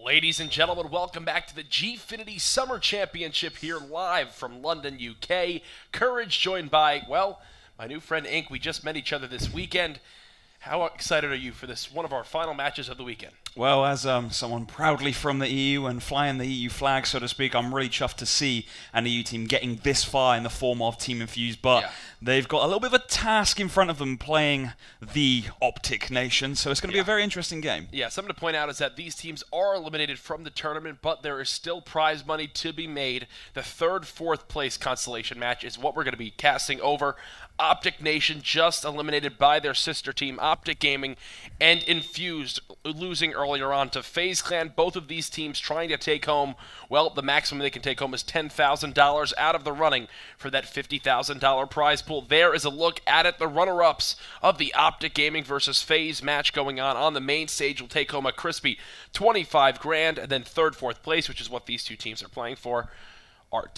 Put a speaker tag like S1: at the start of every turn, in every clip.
S1: Ladies and gentlemen, welcome back to the Gfinity Summer Championship here live from London, UK. Courage joined by, well, my new friend Ink. We just met each other this weekend. How excited are you for this, one of our final matches of the weekend?
S2: Well, as someone proudly from the EU and flying the EU flag, so to speak, I'm really chuffed to see an EU team getting this far in the form of Team Infused, but they've got a little bit of a task in front of them playing the OpTic Nation, so it's going to be a very interesting game. Yeah, something to point out is that these teams are eliminated from the tournament, but there is still prize money to be made. The third, fourth place constellation match is what we're going to be casting over. OpTic Nation just eliminated by their sister team, OpTic Gaming, and Infused, losing earlier on to FaZe Clan. Both of these teams trying to take home, well, the maximum they can take home is $10,000 out of the running for that $50,000 prize pool. There is a look at it. The runner-ups of the OpTic Gaming versus FaZe match going on the main stage will take home a crispy 25 grand, and then third, fourth place, which is what these two teams are playing for,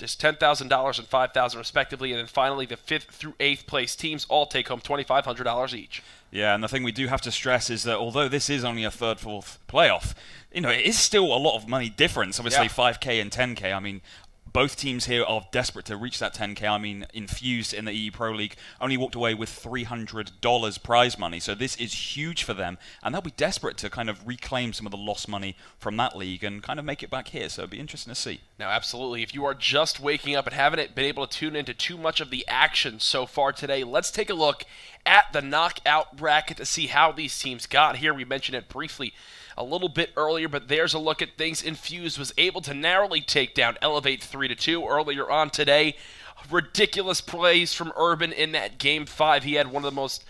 S2: is $10,000 and $5,000 respectively, and then finally the 5th through 8th place teams all take home $2,500 each. Yeah, and the thing we do have to stress is that although this is only a third, fourth playoff, you know, it is still a lot of money difference. Obviously, 5K and 10K. I mean, both teams here are desperate to reach that 10K. I mean, Infused in the EU Pro League only walked away with $300 prize money, so this is huge for them, and they'll be desperate to kind of reclaim some of the lost money from that league and kind of make it back here, so it'll be interesting to see. Now, absolutely, if you are just waking up and haven't been able to tune into too much of the action so far today, let's take a look at the knockout bracket to see how these teams got here. We mentioned it briefly a little bit earlier, but there's a look at things. Infused was able to narrowly take down Elevate 3-2 earlier on today. Ridiculous plays from Urban in that Game 5. He had one of the most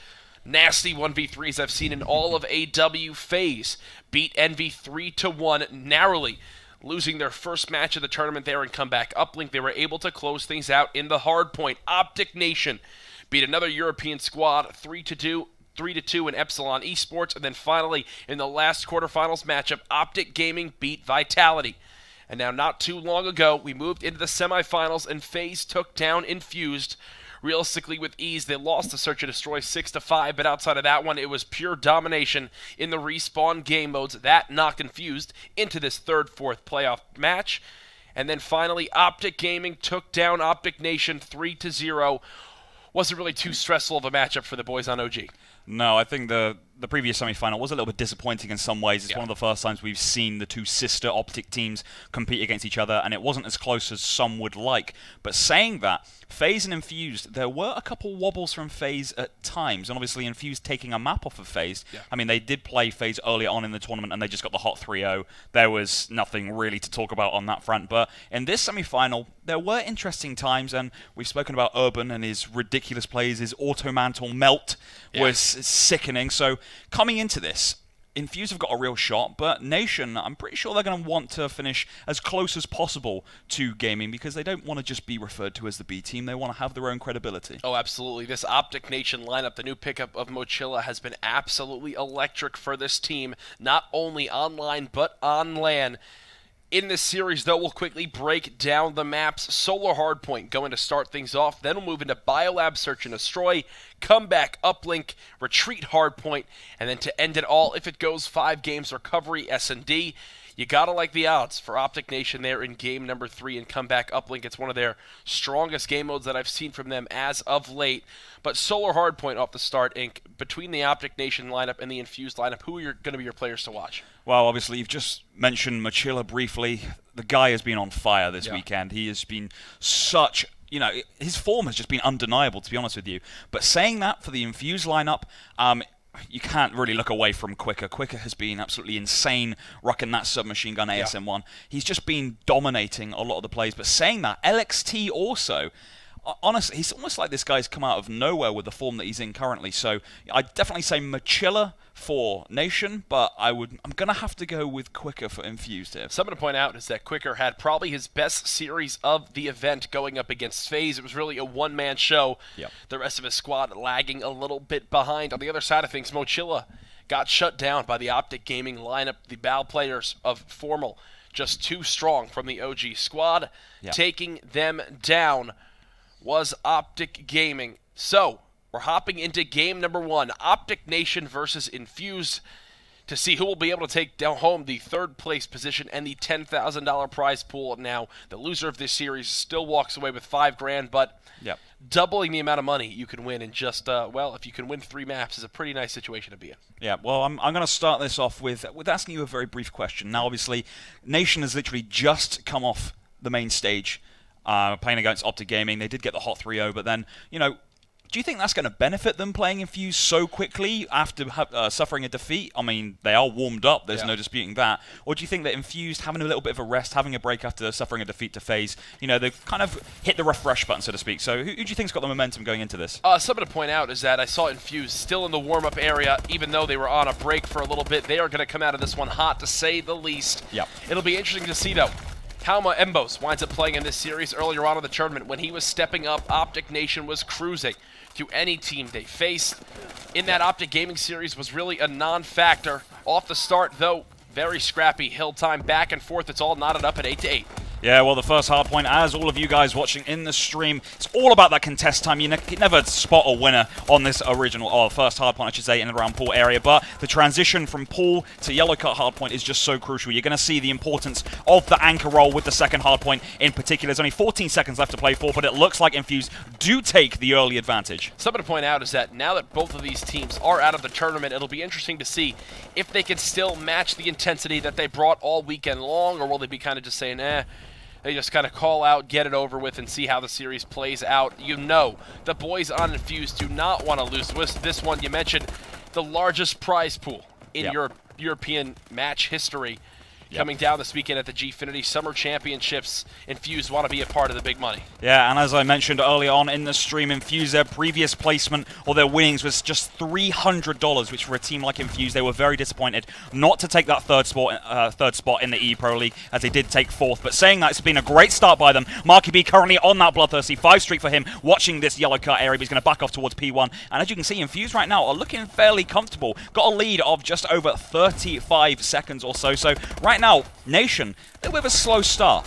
S2: nasty 1v3s I've seen in all of AW. FaZe beat Envy 3-1 narrowly, losing their first match of the tournament there and come back uplink. They were able to close things out in the hardpoint. OpTic Nation beat another European squad 3-2 in Epsilon Esports, and then finally in the last quarterfinals matchup, OpTic Gaming beat Vitality. And now, not too long ago, we moved into the semifinals, and FaZe took down Infused realistically with ease. They lost to Search and Destroy 6-5, but outside of that one, it was pure domination in the respawn game modes. That knocked Infused into this third, fourth playoff match. And then finally, OpTic Gaming took down OpTic Nation 3-0. Wasn't really too stressful of a matchup for the boys on OG. No, I think the previous semi-final was a little bit disappointing in some ways. It's one of the first times we've seen the two sister OpTic teams compete against each other, and it wasn't as close as some would like. But saying that, FaZe and Infused, there were a couple wobbles from FaZe at times, and obviously Infused taking a map off of FaZe. I mean, they did play FaZe earlier on in the tournament, and they just got the hot 3-0. There was nothing really to talk about on that front. But in this semi-final, there were interesting times, and we've spoken about Urban and his ridiculous plays. His auto-mantle melt was sickening. So coming into this, Infused have got a real shot, but Nation, I'm pretty sure they're going to want to finish as close as possible to gaming because they don't want to just be referred to as the B team. They want to have their own credibility. Oh, absolutely. This OpTic Nation lineup, the new pickup of Mochila, has been absolutely electric for this team, not only online but on LAN. In this series, though, we'll quickly break down the maps. Solar Hardpoint going to start things off. Then we'll move into Biolab Search and Destroy, Comeback Uplink, Retreat Hardpoint, and then to end it all, if it goes 5 games, Recovery SnD. You gotta like the odds for OpTic Nation there in game number 3 and Comeback Uplink. It's one of their strongest game modes that I've seen from them as of late. But Solar Hardpoint off the start, Inc. Between the OpTic Nation lineup and the Infused lineup, who are going to be your players to watch? Well, obviously, you've just mentioned Mochila briefly. The guy has been on fire this weekend. He has been such... You know, his form has just been undeniable, to be honest with you. But saying that, for the Infused lineup, you can't really look away from Quicker. Quicker has been absolutely insane rocking that submachine gun ASM-1. He's just been dominating a lot of the plays. But saying that, LXT also... Honestly, he's almost like this guy's come out of nowhere with the form that he's in currently. So I'd definitely say Mochila for Nation, but I'm going to have to go with Quicker for Infused here. Something to point out is that Quicker had probably his best series of the event going up against FaZe. It was really a one-man show. The rest of his squad lagging a little bit behind. On the other side of things, Mochila got shut down by the OpTic Gaming lineup. The BAL players of Formal just too strong from the OG squad. Taking them down was OpTic Gaming. So, we're hopping into game number 1, OpTic Nation versus Infused.
S1: to see who will be able to take down home the third place position and the $10,000 prize pool. Now, the loser of this series still walks away with $5 grand, but doubling the amount of money you can win in just, well, if you can win 3 maps is a pretty nice situation to be in. Yeah,
S2: well, I'm going to start this off with asking you a very brief question. Now, obviously, Nation has literally just come off the main stage, playing against OpTic Gaming. They did get the hot 3-0, but then, you know, do you think that's going to benefit them playing Infused so quickly after suffering a defeat? I mean, they are warmed up, there's no disputing that. Or do you think that Infused, having a little bit of a rest, having a break after suffering a defeat to FaZe, you know, they've kind of hit the refresh button, so to speak. So who do you think's got the momentum going into this?
S1: Something to point out is that I saw Infused still in the warm-up area, even though they were on a break for a little bit. They are going to come out of this one hot, to say the least.
S2: Yep.
S1: It'll be interesting to see, though, how Embos winds up playing in this series. Earlier on in the tournament, when he was stepping up, OpTic Nation was cruising to any team they faced. In that OpTic Gaming series was really a non-factor. Off the start, though, very scrappy. Hill time back and forth. It's all knotted up at 8-8.
S2: Yeah, well, the first hardpoint, as all of you guys watching in the stream, it's all about that contest time. You never spot a winner on this original, or first hardpoint, I should say, in and around pool area. But the transition from pool to yellow cut hardpoint is just so crucial. You're going to see the importance of the anchor roll with the second hardpoint in particular. There's only 14 seconds left to play for, but it looks like Infused do take the early advantage.
S1: Something to point out is that now that both of these teams are out of the tournament, it'll be interesting to see if they can still match the intensity that they brought all weekend long, or will they be kind of just saying, they just kind of call out, get it over with, and see how the series plays out. You know, the boys on Infused do not want to lose this one. You mentioned the largest prize pool in European match history. Coming down this weekend at the Gfinity Summer Championships. Infused want to be a part of the big money.
S2: Yeah, and as I mentioned early on in the stream, Infused, their previous placement or their winnings was just $300, which for a team like Infused, they were very disappointed not to take that third spot in the E-Pro League, as they did take 4th. But saying that, it's been a great start by them. Marky B currently on that bloodthirsty 5 streak for him, watching this yellow cut area, but he's going to back off towards P1. And as you can see, Infused right now are looking fairly comfortable. Got a lead of just over 35 seconds or so. So right now, Nation, they're with a slow start.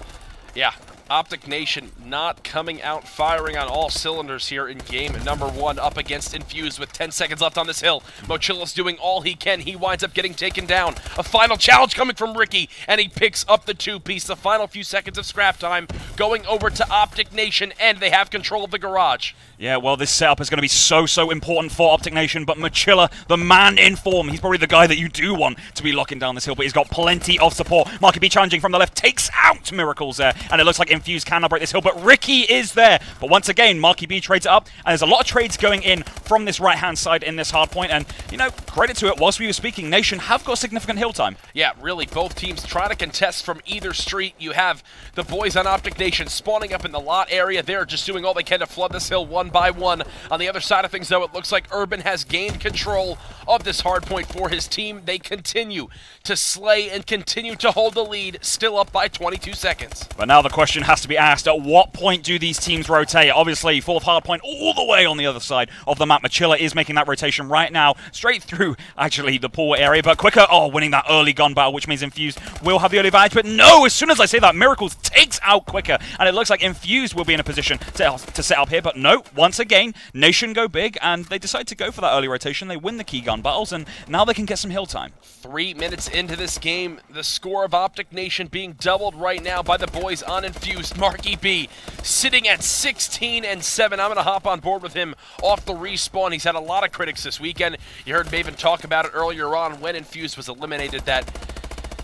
S1: Yeah, OpTic Nation not coming out firing on all cylinders here in game number 1 up against Infused with 10 seconds left on this hill. Mochilla's doing all he can. He winds up getting taken down. A final challenge coming from Ricky, and he picks up the 2-piece. The final few seconds of scrap time going over to OpTic Nation, and they have control of the garage.
S2: Yeah, well, this setup is going to be so important for OpTic Nation, but Mochilla, the man in form, he's probably the guy that you do want to be locking down this hill, but he's got plenty of support. Marky B challenging from the left, takes out Miracles there, and it looks like Infused cannot break this hill, but Ricky is there. But once again, Marky B trades it up, and there's a lot of trades going in from this right-hand side in this hard point, and, you know, credit to it, whilst we were speaking, Nation have got significant hill time.
S1: Yeah, really, both teams trying to contest from either street. You have the boys on OpTic Nation spawning up in the lot area. They're just doing all they can to flood this hill one by one. On the other side of things, though, it looks like Urban has gained control of this hard point for his team. They continue to slay and continue to hold the lead, still up by 22 seconds.
S2: But now the question has to be asked, at what point do these teams rotate? Obviously, 4th hard point all the way on the other side of the map. Mochilla is making that rotation right now, straight through, actually, the pool area. But Quicker, winning that early gun battle, which means Infused will have the early advantage. But no, as soon as I say that, Miracles takes out Quicker, and it looks like Infused will be in a position to set up here. But no, once again, Nation go big, and they decide to go for that early rotation. They win the key gun battles, and now they can get some hill time.
S1: 3 minutes into this game, the score of OpTic Nation being doubled right now by the boys on Infused. Marky B sitting at 16-7. I'm going to hop on board with him off the respawn. He's had a lot of critics this weekend. You heard Maven talk about it earlier on when Infused was eliminated, that,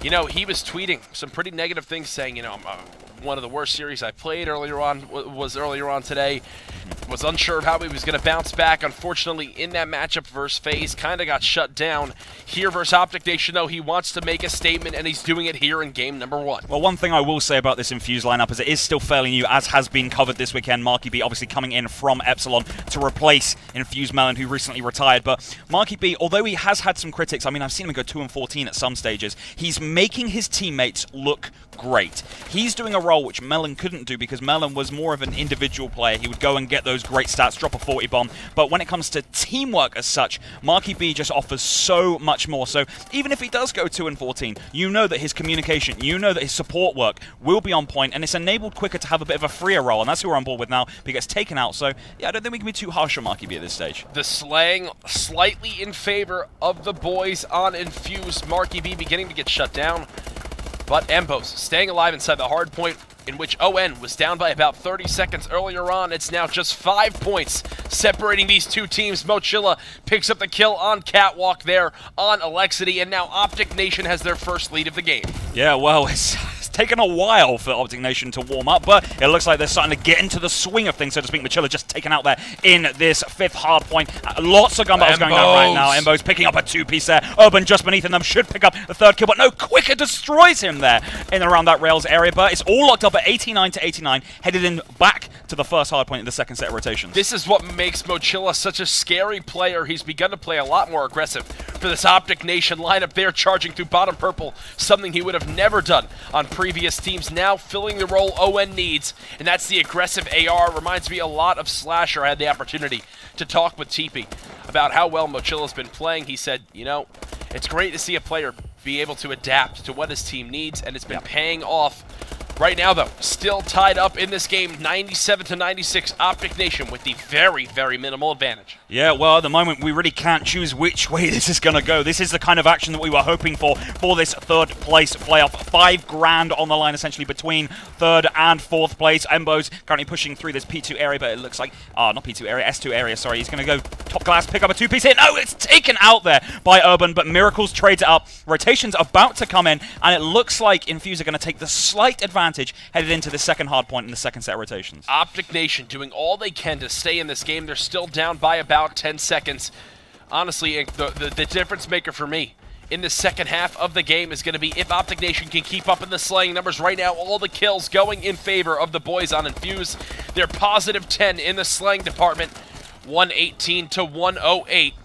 S1: you know, he was tweeting some pretty negative things, saying, you know, one of the worst series I played earlier on was earlier on today. Was unsure of how he was going to bounce back. Unfortunately, in that matchup versus FaZe, kind of got shut down. Here versus OpTic Nation, though, he wants to make a statement, and he's doing it here in game number 1.
S2: Well, one thing I will say about this Infused lineup is it is still fairly new, as has been covered this weekend. Marky B obviously coming in from Epsilon to replace Infused Melon, who recently retired. But Marky B, although he has had some critics, I mean, I've seen him go 2-14 at some stages, he's making his teammates look great. He's doing a role, which Melon couldn't do because Melon was more of an individual player. He would go and get those great stats, drop a 40 bomb. But when it comes to teamwork as such, Marky B just offers so much more. So even if he does go 2 and 14, you know that his communication, you know that his support work will be on point, and it's enabled Quicker to have a bit of a freer role, and that's who we're on board with now. He gets taken out, so yeah, I don't think we can be too harsh on Marky B at this stage.
S1: The slang slightly in favor of the boys on Infused. Marky B beginning to get shut down, but Embos staying alive inside the hard point, in which ON was down by about 30 seconds earlier on. It's now just 5 points separating these two teams. Mochilla picks up the kill on Catwalk there on Alexity, and now OpTic Nation has their first lead of the game.
S2: Yeah, well, it's taken a while for OpTic Nation to warm up, but it looks like they're starting to get into the swing of things, so to speak. Mochilla just taken out there in this 5th hard point. Lots of gun battles going on right now. Embo's picking up a 2-piece there. Urban just beneath them should pick up the 3rd kill, but no, Quicker destroys him there in and around that rails area, but it's all locked up at 89 to 89, headed in back to the first hard point in the second set of rotations.
S1: This is what makes Mochilla such a scary player. He's begun to play a lot more aggressive for this OpTic Nation lineup there, charging through bottom purple, something he would have never done on previous teams, now filling the role ON needs, and that's the aggressive AR. Reminds me a lot of Slasher. I had the opportunity to talk with TP about how well Mochilla's been playing. He said, you know, it's great to see a player be able to adapt to what his team needs, and it's been paying off. Right now, though, still tied up in this game, 97 to 96, OpTic Nation with the very, very minimal advantage.
S2: Yeah, well, at the moment, we really can't choose which way this is going to go. This is the kind of action that we were hoping for this 3rd place playoff. 5 grand on the line, essentially, between 3rd and 4th place. Embo's currently pushing through this P2 area, but it looks like, not P2 area, S2 area, sorry. He's going to go top glass, pick up a 2-piece hit. No, it's taken out there by Urban, but Miracles trades it up. Rotation's about to come in, and it looks like Infuse are going to take the slight advantage headed into the second hard point in the second set of rotations.
S1: OpTic Nation doing all they can to stay in this game. They're still down by about 10 seconds. Honestly, the difference maker for me in the second half of the game is going to be if OpTic Nation can keep up in the slaying numbers. Right now, all the kills going in favor of the boys on Infuse. They're positive 10 in the slaying department, 118 to 108.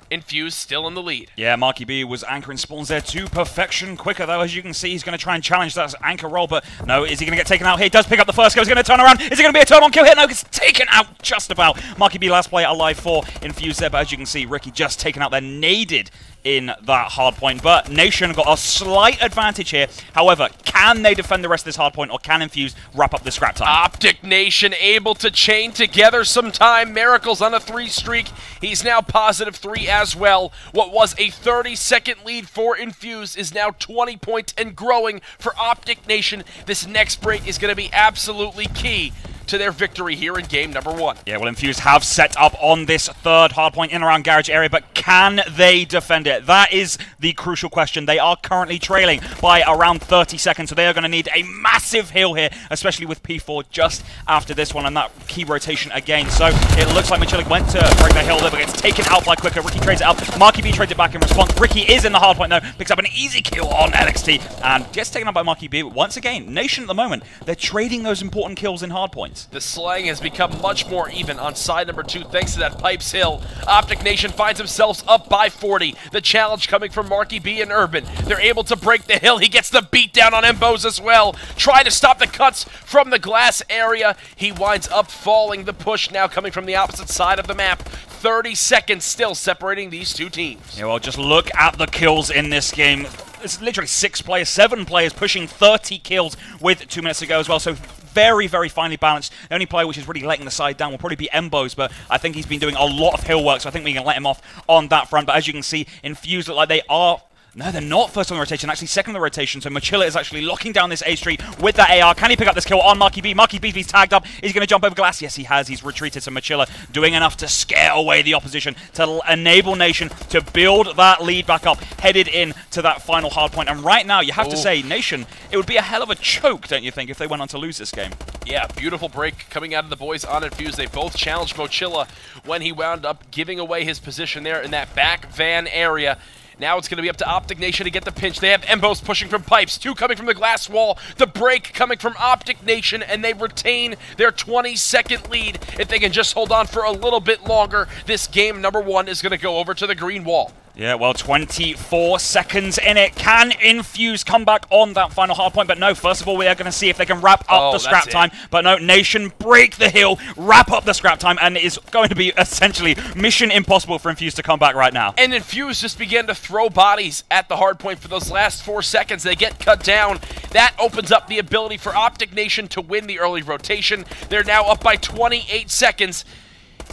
S1: Infused still in the lead.
S2: Yeah, Marky B was anchoring spawns there to perfection. Quicker, though, as you can see, he's going to try and challenge that anchor roll, but no, is he going to get taken out here? He does pick up the first kill. He's going to turn around. Is it going to be a turn-on kill here? No, it's taken out just about. Marky B last player alive for Infused there, but as you can see, Ricky just taken out there, naded in that hard point, but Nation got a slight advantage here. However, can they defend the rest of this hard point, or can Infused wrap up the scrap time?
S1: OpTic Nation able to chain together some time. Miracles on a 3 streak. He's now positive 3 as well. What was a 30-second lead for Infused is now 20 points and growing for OpTic Nation. This next break is going to be absolutely key to their victory here in game number 1.
S2: Yeah, well, Infused have set up on this 3rd hardpoint in around garage area, but can they defend it? That is the crucial question. They are currently trailing by around 30 seconds, so they are going to need a massive heal here, especially with P4 just after this one, and that key rotation again. So it looks like Mochilla went to break the hill there, but gets taken out by Quicker. Ricky trades it out. Marky B trades it back in response. Ricky is in the hardpoint, though, picks up an easy kill on LXT, and gets taken out by Marky B. But once again, Nation at the moment, they're trading those important kills in hardpoints.
S1: The slaying has become much more even on side number 2 thanks to that Pipes Hill. OpTic Nation finds themselves up by 40. The challenge coming from Marky B and Urban. They're able to break the hill. He gets the beat down on Embos as well. Trying to stop the cuts from the glass area. He winds up falling. The push now coming from the opposite side of the map. 30 seconds still separating these two teams.
S2: Yeah, well, just look at the kills in this game. It's literally 6 players, 7 players pushing 30 kills with 2 minutes to go as well. So very, very finely balanced. The only player which is really letting the side down will probably be Embos, but I think he's been doing a lot of hill work, so I think we can let him off on that front. But as you can see, Infused look like they are... No, they're not first on the rotation, actually second on the rotation, so Mochilla is actually locking down this A street with that AR. Can he pick up this kill on Marky B? Marky B's tagged up. Is he going to jump over glass? Yes, he has. He's retreated, so Mochilla doing enough to scare away the opposition, to enable Nation to build that lead back up, headed in to that final hard point. And right now, you have to say, Nation, it would be a hell of a choke, don't you think, if they went on to lose this game?
S1: Yeah, beautiful break coming out of the boys on Infused. They both challenged Mochilla when he wound up giving away his position there in that back van area. Now it's going to be up to OpTic Nation to get the pinch. They have Embos pushing from pipes, 2 coming from the glass wall, the break coming from OpTic Nation, and they retain their 20-second lead. If they can just hold on for a little bit longer, this game number 1 is going to go over to the green wall.
S2: Yeah, well, 24 seconds in it. Can Infuse come back on that final hard point? But no, first of all, we are going to see if they can wrap up the scrap time. But no, Nation break the hill, wrap up the scrap time, and it is going to be essentially mission impossible for Infuse to come back right now.
S1: And Infuse just began to throw bodies at the hard point for those last 4 seconds. They get cut down. That opens up the ability for OpTic Nation to win the early rotation. They're now up by 28 seconds.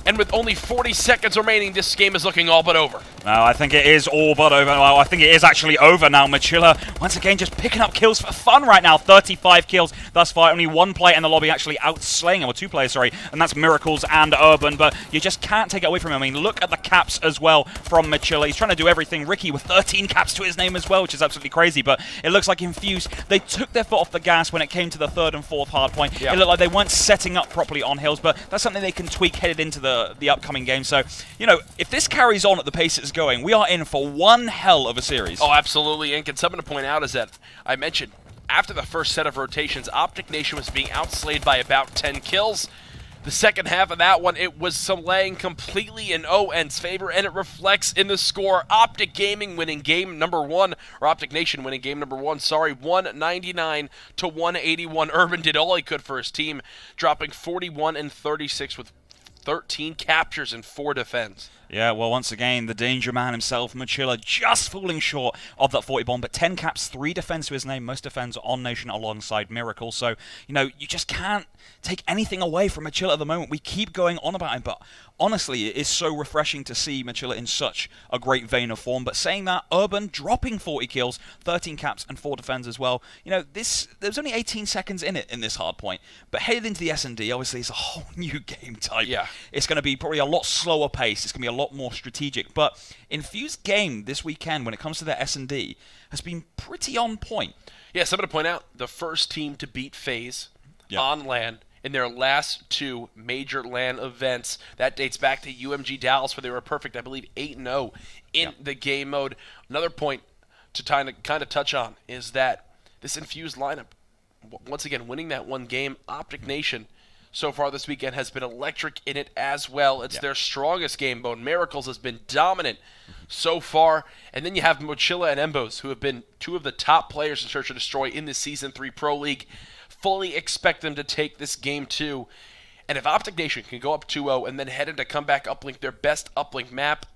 S1: And with only 40 seconds remaining, this game is looking all but over.
S2: No, I think it is all but over. Well, I think it is actually over now. Machilla, once again, just picking up kills for fun right now. 35 kills thus far. Only 1 player in the lobby actually outslaying him, or 2 players, sorry, and that's Miracles and Urban. But you just can't take it away from him. I mean, look at the caps as well from Machilla. He's trying to do everything. Ricky with 13 caps to his name as well, which is absolutely crazy. But it looks like Infuse, they took their foot off the gas when it came to the 3rd and 4th hard point. Yeah. It looked like they weren't setting up properly on hills, but that's something they can tweak headed into the upcoming game. So, you know, if this carries on at the pace it's going, we are in for one hell of a series.
S1: Oh, absolutely. And something to point out is that I mentioned after the first set of rotations, OpTic Nation was being outslayed by about 10 kills. The second half of that one, it was some laying completely in ON's favor, and it reflects in the score. OpTic Gaming winning game number 1, or OpTic Nation winning game number 1, sorry, 199 to 181. Urban did all he could for his team, dropping 41 and 36 with 13 captures and 4 defends.
S2: Yeah, well, once again, the danger man himself, Machilla, just falling short of that 40 bomb, but 10 caps, 3 defense to his name, most defense on Nation alongside Miracle. So, you know, you just can't take anything away from Machilla at the moment. We keep going on about him, but honestly, it is so refreshing to see Machilla in such a great vein of form. But saying that, Urban dropping 40 kills, 13 caps, and 4 defends as well. You know, there's only 18 seconds in it in this hard point, but headed into the SnD, obviously, it's a whole new game type.
S1: Yeah.
S2: It's going to be probably a lot slower pace. It's going to be a lot more strategic. But Infused game this weekend, when it comes to their SnD, has been pretty on point.
S1: Yeah, something to point out, the first team to beat FaZe on LAN in their last 2 major LAN events. That dates back to UMG Dallas, where they were perfect, I believe, 8-0 in the game mode. Another point to kind of touch on is that this Infused lineup, once again, winning that one game, OpTic Nation so far this weekend has been electric in it as well. It's their strongest game mode. Miracles has been dominant so far. And then you have Machilla and Embos, who have been 2 of the top players in Search and Destroy in the Season 3 Pro League. Fully expect them to take this game too. And if OpTic Nation can go up 2-0 and then head into comeback uplink, their best uplink map,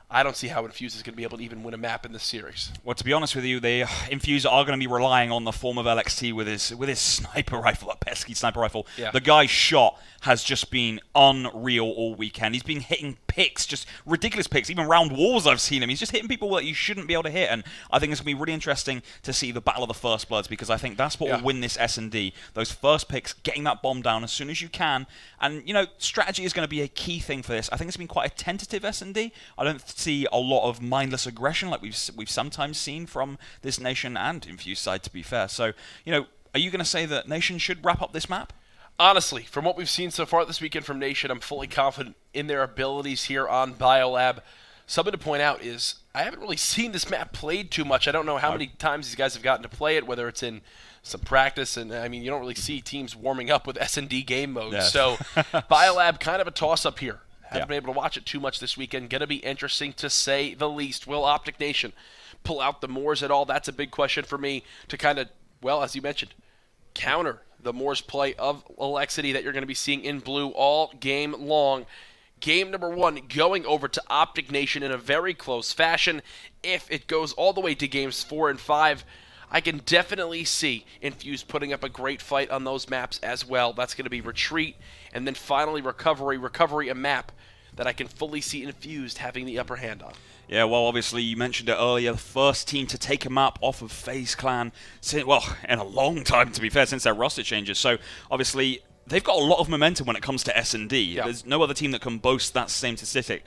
S1: I don't see how Infuse is going to be able to even win a map in this series.
S2: Well, to be honest with you, the Infuse are going to be relying on the form of LXT with his sniper rifle, that pesky sniper rifle. Yeah. The guy's shot has just been unreal all weekend. He's been hitting picks, just ridiculous picks. Even round walls I've seen him. He's just hitting people that you shouldn't be able to hit. And I think it's going to be really interesting to see the battle of the first bloods, because I think that's what will win this SnD. Those first picks, getting that bomb down as soon as you can. And, you know, strategy is going to be a key thing for this. I think it's been quite a tentative SnD. I don't see a lot of mindless aggression like we've sometimes seen from this Nation and Infused side, to be fair. So, you know, are you going to say that Nation should wrap up this map?
S1: Honestly, from what we've seen so far this weekend from Nation, I'm fully confident in their abilities here on Biolab. Something to point out is I haven't really seen this map played too much. I don't know how many times these guys have gotten to play it, whether it's in some practice, and I mean, you don't really see teams warming up with SnD game mode. Yes. So Biolab kind of a toss-up here. Haven't been able to watch it too much this weekend. Going to be interesting to say the least. Will OpTic Nation pull out the Moors at all? That's a big question for me to kind of, well, as you mentioned, counter the Moors play of Alexity that you're going to be seeing in blue all game long. Game number 1 going over to OpTic Nation in a very close fashion. If it goes all the way to games 4 and 5, I can definitely see Infused putting up a great fight on those maps as well. That's going to be Retreat, and then finally Recovery, a map that I can fully see Infused having the upper hand on.
S2: Yeah, well, obviously, you mentioned it earlier, the first team to take a map off of FaZe Clan, well, in a long time, to be fair, since their roster changes. So, obviously, they've got a lot of momentum when it comes to SnD. Yeah. There's no other team that can boast that same statistic,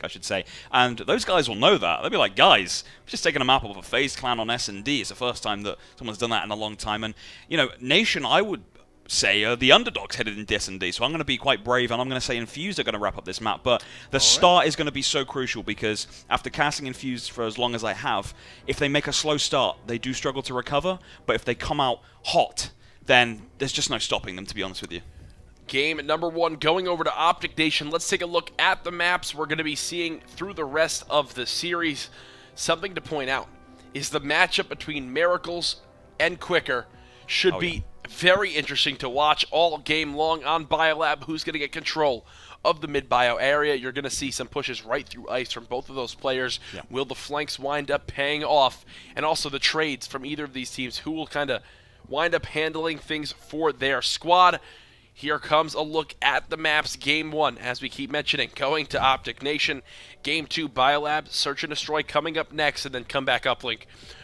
S2: I should say. And those guys will know that. They'll be like, guys, we've just taken a map off a FaZe Clan on SnD. It's the first time that someone's done that in a long time. And, you know, Nation, I would say, are the underdogs headed into SnD. So I'm going to be quite brave, and I'm going to say Infused are going to wrap up this map. But the start is going to be so crucial, because after casting Infused for as long as I have, if they make a slow start, they do struggle to recover. But if they come out hot, then there's just no stopping them, to be honest with you.
S1: Game number 1 going over to OpTic Nation. Let's take a look at the maps we're going to be seeing through the rest of the series. Something to point out is the matchup between Miracles and Quicker should be very interesting to watch all game long on Biolab. Who's going to get control of the mid-bio area? You're going to see some pushes right through ice from both of those players. Yeah. Will the flanks wind up paying off? And also the trades from either of these teams. Who will kind of wind up handling things for their squad? Here comes a look at the maps. Game 1, as we keep mentioning, going to OpTic Nation. Game 2, Biolab, Search and Destroy coming up next, and then come back uplink.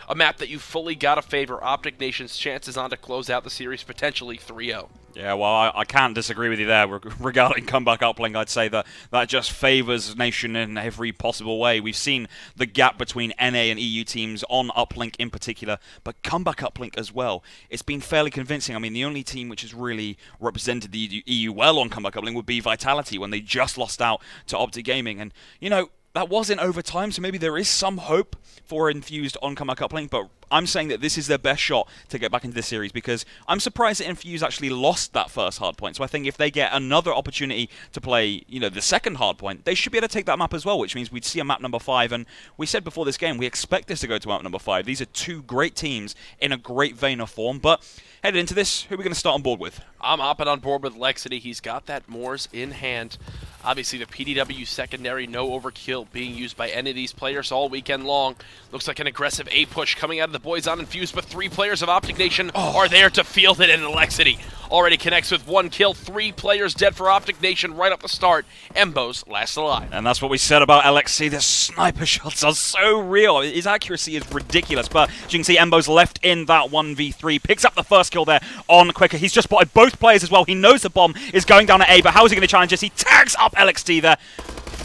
S1: A map that you fully got to favor OpTic Nation's chances on to close out the series, potentially 3-0.
S2: Yeah, well, I can't disagree with you there. Regarding comeback uplink, I'd say that just favors Nation in every possible way. We've seen the gap between NA and EU teams on uplink in particular, but comeback uplink as well. It's been fairly convincing. I mean, the only team which has really represented the EU well on comeback uplink would be Vitality, when they just lost out to OpTic Gaming. And, you know, that was in overtime, so maybe there is some hope for Infused on comeback uplink, but I'm saying that this is their best shot to get back into this series, because I'm surprised that Infused actually lost that first hardpoint. So I think if they get another opportunity to play, you know, the second hardpoint, they should be able to take that map as well, which means we'd see a map number 5. And we said before this game, we expect this to go to map number 5. These are two great teams in a great vein of form, but headed into this, who are we going to start on board with?
S1: I'm hopping on board with Lexity. He's got that Moors in hand. Obviously, the PDW secondary, no overkill being used by any of these players all weekend long. Looks like an aggressive A push coming out of the boys on Infused, but 3 players of OpTic Nation are there to field it, and Lexity already connects with 1 kill. 3 players dead for OpTic Nation right off the start. Embo's last alive.
S2: And that's what we said about LXC. The sniper shots are so real. His accuracy is ridiculous, but as you can see, Embo's left in that 1v3. Picks up the first kill there on Quicker. He's just spotted both players as well. He knows the bomb is going down at A, but how is he going to challenge this? He tags up LXT there.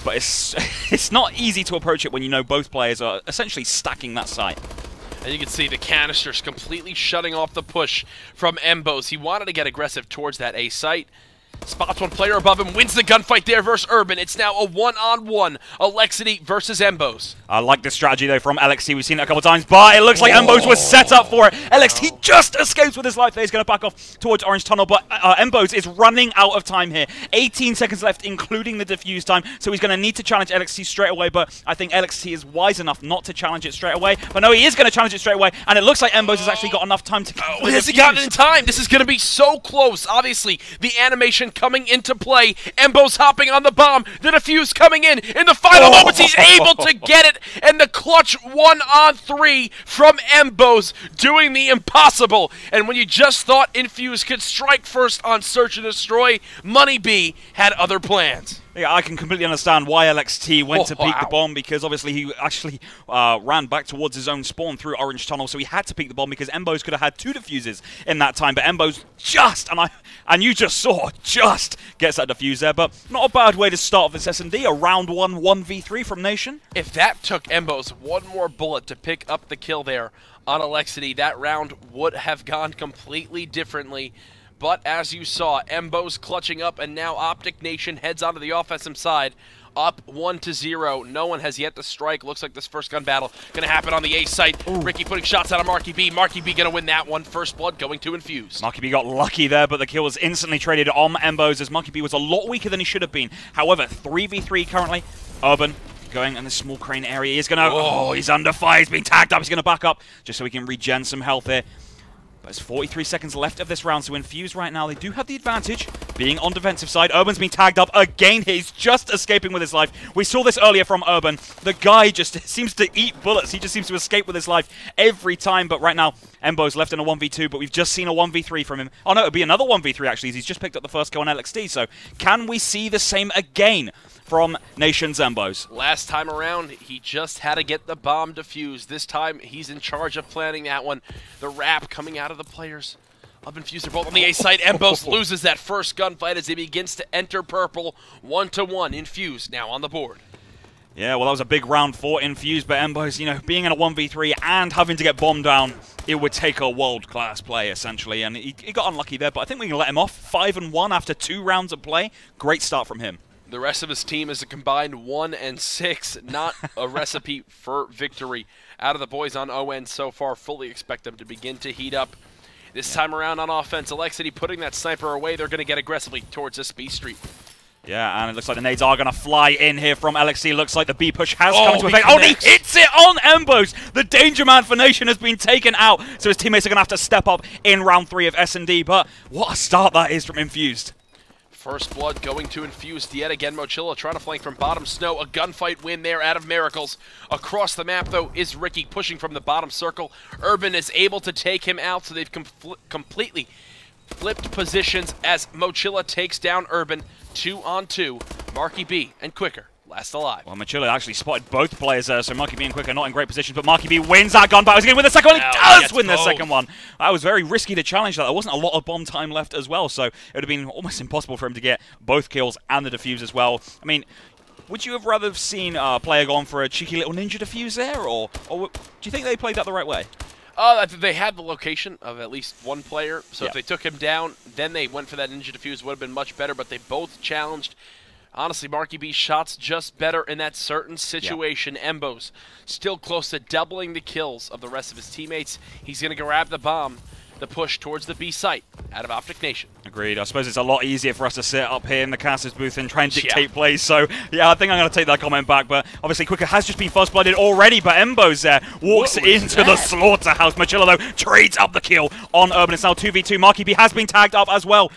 S2: But it's not easy to approach it when you know both players are essentially stacking that site.
S1: And you can see the canisters completely shutting off the push from Embos. He wanted to get aggressive towards that A site. Spots 1 player above him, wins the gunfight there versus Urban. It's now a 1-on-1, Alexity versus Embos.
S2: I like this strategy, though, from LXT. We've seen it a couple of times, but it looks like Embos was set up for it. LXT just escapes with his life there. He's going to back off towards Orange Tunnel, but Embos is running out of time here. 18 seconds left, including the defuse time, so he's going to need to challenge LXT straight away, but I think LXT is wise enough not to challenge it straight away. But no, he is going to challenge it straight away, and it looks like Embos has actually got enough time to
S1: has he gotten in time? This is going to be so close. Obviously, the animation coming into play. Embo's hopping on the bomb. The defuse coming in the final moments. He's able to get it. And the clutch 1-on-3 from Embos doing the impossible. And when you just thought Infused could strike first on Search and Destroy, Money B had other plans.
S2: Yeah, I can completely understand why LXT went to peek the bomb, because obviously he actually ran back towards his own spawn through Orange Tunnel, so he had to peek the bomb because Embos could have had 2 defuses in that time, but Embos just, and you just saw, just gets that defuse there, but not a bad way to start off this SnD, a round 1 1v3 from Nation.
S1: If that took Embos 1 more bullet to pick up the kill there on Alexity, that round would have gone completely differently. But as you saw, Embos clutching up, and now OpTic Nation heads onto the offensive side, up 1-0. No one has yet to strike. Looks like this first gun battle going to happen on the A site. Ooh. Ricky putting shots out of Marky B. Marky B going to win that one. First blood going to Infuse.
S2: Marky B got lucky there, but the kill was instantly traded on Embos, as Marky B was a lot weaker than he should have been. However, 3v3 currently. Urban going in the small crane area. He's going to... Oh, he's under fire. He's being tagged up. He's going to back up just so he can regen some health here. But there's 43 seconds left of this round, so Infused right now, they do have the advantage, being on defensive side. Urban's been tagged up again. He's just escaping with his life. We saw this earlier from Urban. The guy just seems to eat bullets. He just seems to escape with his life every time. But right now, Embo's left in a 1v2, but we've just seen a 1v3 from him. Oh no, it'll be another 1v3 actually, as he's just picked up the first kill on LXD. So can we see the same again from Nation's Embos?
S1: Last time around, he just had to get the bomb defused. This time, he's in charge of planning that one. The wrap coming out of the players of Infused. They're both on the A side. Embos loses that first gunfight as he begins to enter purple. 1-1. Infused now on the board.
S2: Yeah, well, that was a big round for Infused, but Embo's, you know, being in a 1v3 and having to get bombed down, it would take a world-class play, essentially, and he got unlucky there, but I think we can let him off. 5-1 after 2 rounds of play. Great start from him.
S1: The rest of his team is a combined 1-6, not a recipe for victory. Out of the boys on ON so far, fully expect them to begin to heat up. This time around on offense, Alexity putting that sniper away. They're going to get aggressively towards this B Street.
S2: Yeah, and it looks like the nades are going to fly in here from LXC. Looks like the B push has come to effect. Oh, he hits it on Embos! The danger man for Nation has been taken out, so his teammates are going to have to step up in round 3 of SnD. But what a start that is from Infused.
S1: First blood going to Infused yet again. Mochilla trying to flank from bottom snow. A gunfight win there out of Miracles. Across the map, though, is Ricky pushing from the bottom circle. Urban is able to take him out, so they've completely flipped positions as Mochilla takes down Urban. 2-on-2. Marky B and Quicker last alive.
S2: Well, Mochilla actually spotted both players there, so Marky B and Quicker not in great positions, but Marky B wins that gun battle. He's going to win the second one. He does win the second one. That was very risky to challenge that. There wasn't a lot of bomb time left as well, so it would have been almost impossible for him to get both kills and the defuse as well. I mean, would you have rather seen a player gone for a cheeky little ninja defuse there, or do you think they played that the right way?
S1: They had the location of at least one player, so if they took him down, then they went for that ninja defuse, would have been much better, but they both challenged. Honestly, Marky B's shots just better in that certain situation. Embos still close to doubling the kills of the rest of his teammates. He's going to grab the bomb, the push towards the B site out of OpTic Nation.
S2: Agreed. I suppose it's a lot easier for us to sit up here in the caster's booth and try and dictate plays. So, yeah, I think I'm going to take that comment back. But obviously, Quicker has just been first-blooded already. But Embo's there. Walks into the slaughterhouse. Mochilla, though, trades up the kill on Urban. It's now 2v2. Marky B has been tagged up as well.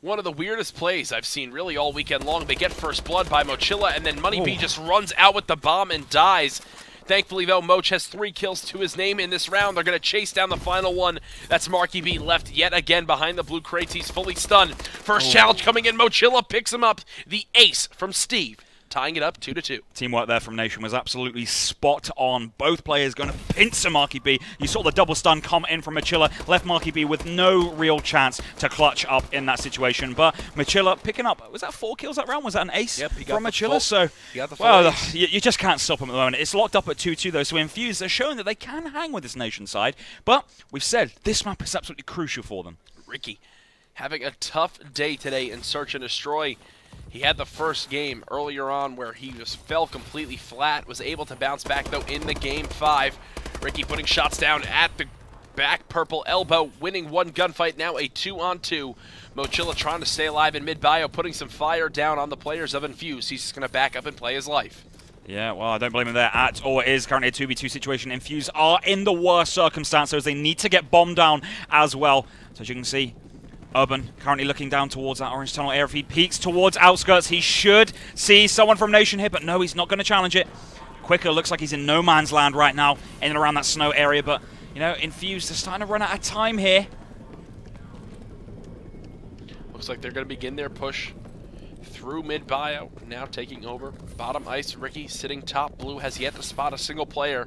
S1: One of the weirdest plays I've seen really all weekend long. They get first blood by Mochilla, and then Money B just runs out with the bomb and dies. Thankfully, though, Moch has 3 kills to his name in this round. They're going to chase down the final one. That's Marky B left yet again behind the blue crates. He's fully stunned. First challenge coming in. Mochilla picks him up. The ace from Steve, tying it up 2-2.
S2: Teamwork there from Nation was absolutely spot on. Both players going to pincer Marky B. You saw the double stun come in from Mochilla, left Marky B with no real chance to clutch up in that situation. But Mochilla picking up, was that 4 kills that round? Was that an ace from Mochilla? So, well, you just can't stop him at the moment. It's locked up at 2-2 though, so Infused, they're showing that they can hang with this Nation side. But we've said this map is absolutely crucial for them.
S1: Ricky having a tough day today in Search and Destroy. He had the first game earlier on where he just fell completely flat, was able to bounce back, though, in the game 5. Ricky putting shots down at the back purple elbow, winning 1 gunfight, now a 2-on-2. Mochilla trying to stay alive in mid-bio, putting some fire down on the players of Infused. He's just going to back up and play his life.
S2: Yeah, well, I don't blame him there at all. It is currently a 2v2 situation. Infused are in the worst circumstances. They need to get bombed down as well. So as you can see, Urban currently looking down towards that orange tunnel area. If he peeks towards outskirts, he should see someone from Nation here, but no, he's not going to challenge it. Quicker looks like he's in no man's land right now, in and around that snow area, but, you know, Infused are starting to run out of time here.
S1: Looks like they're going to begin their push through mid-bio, now taking over. Bottom ice, Ricky sitting top. Blue has yet to spot a single player.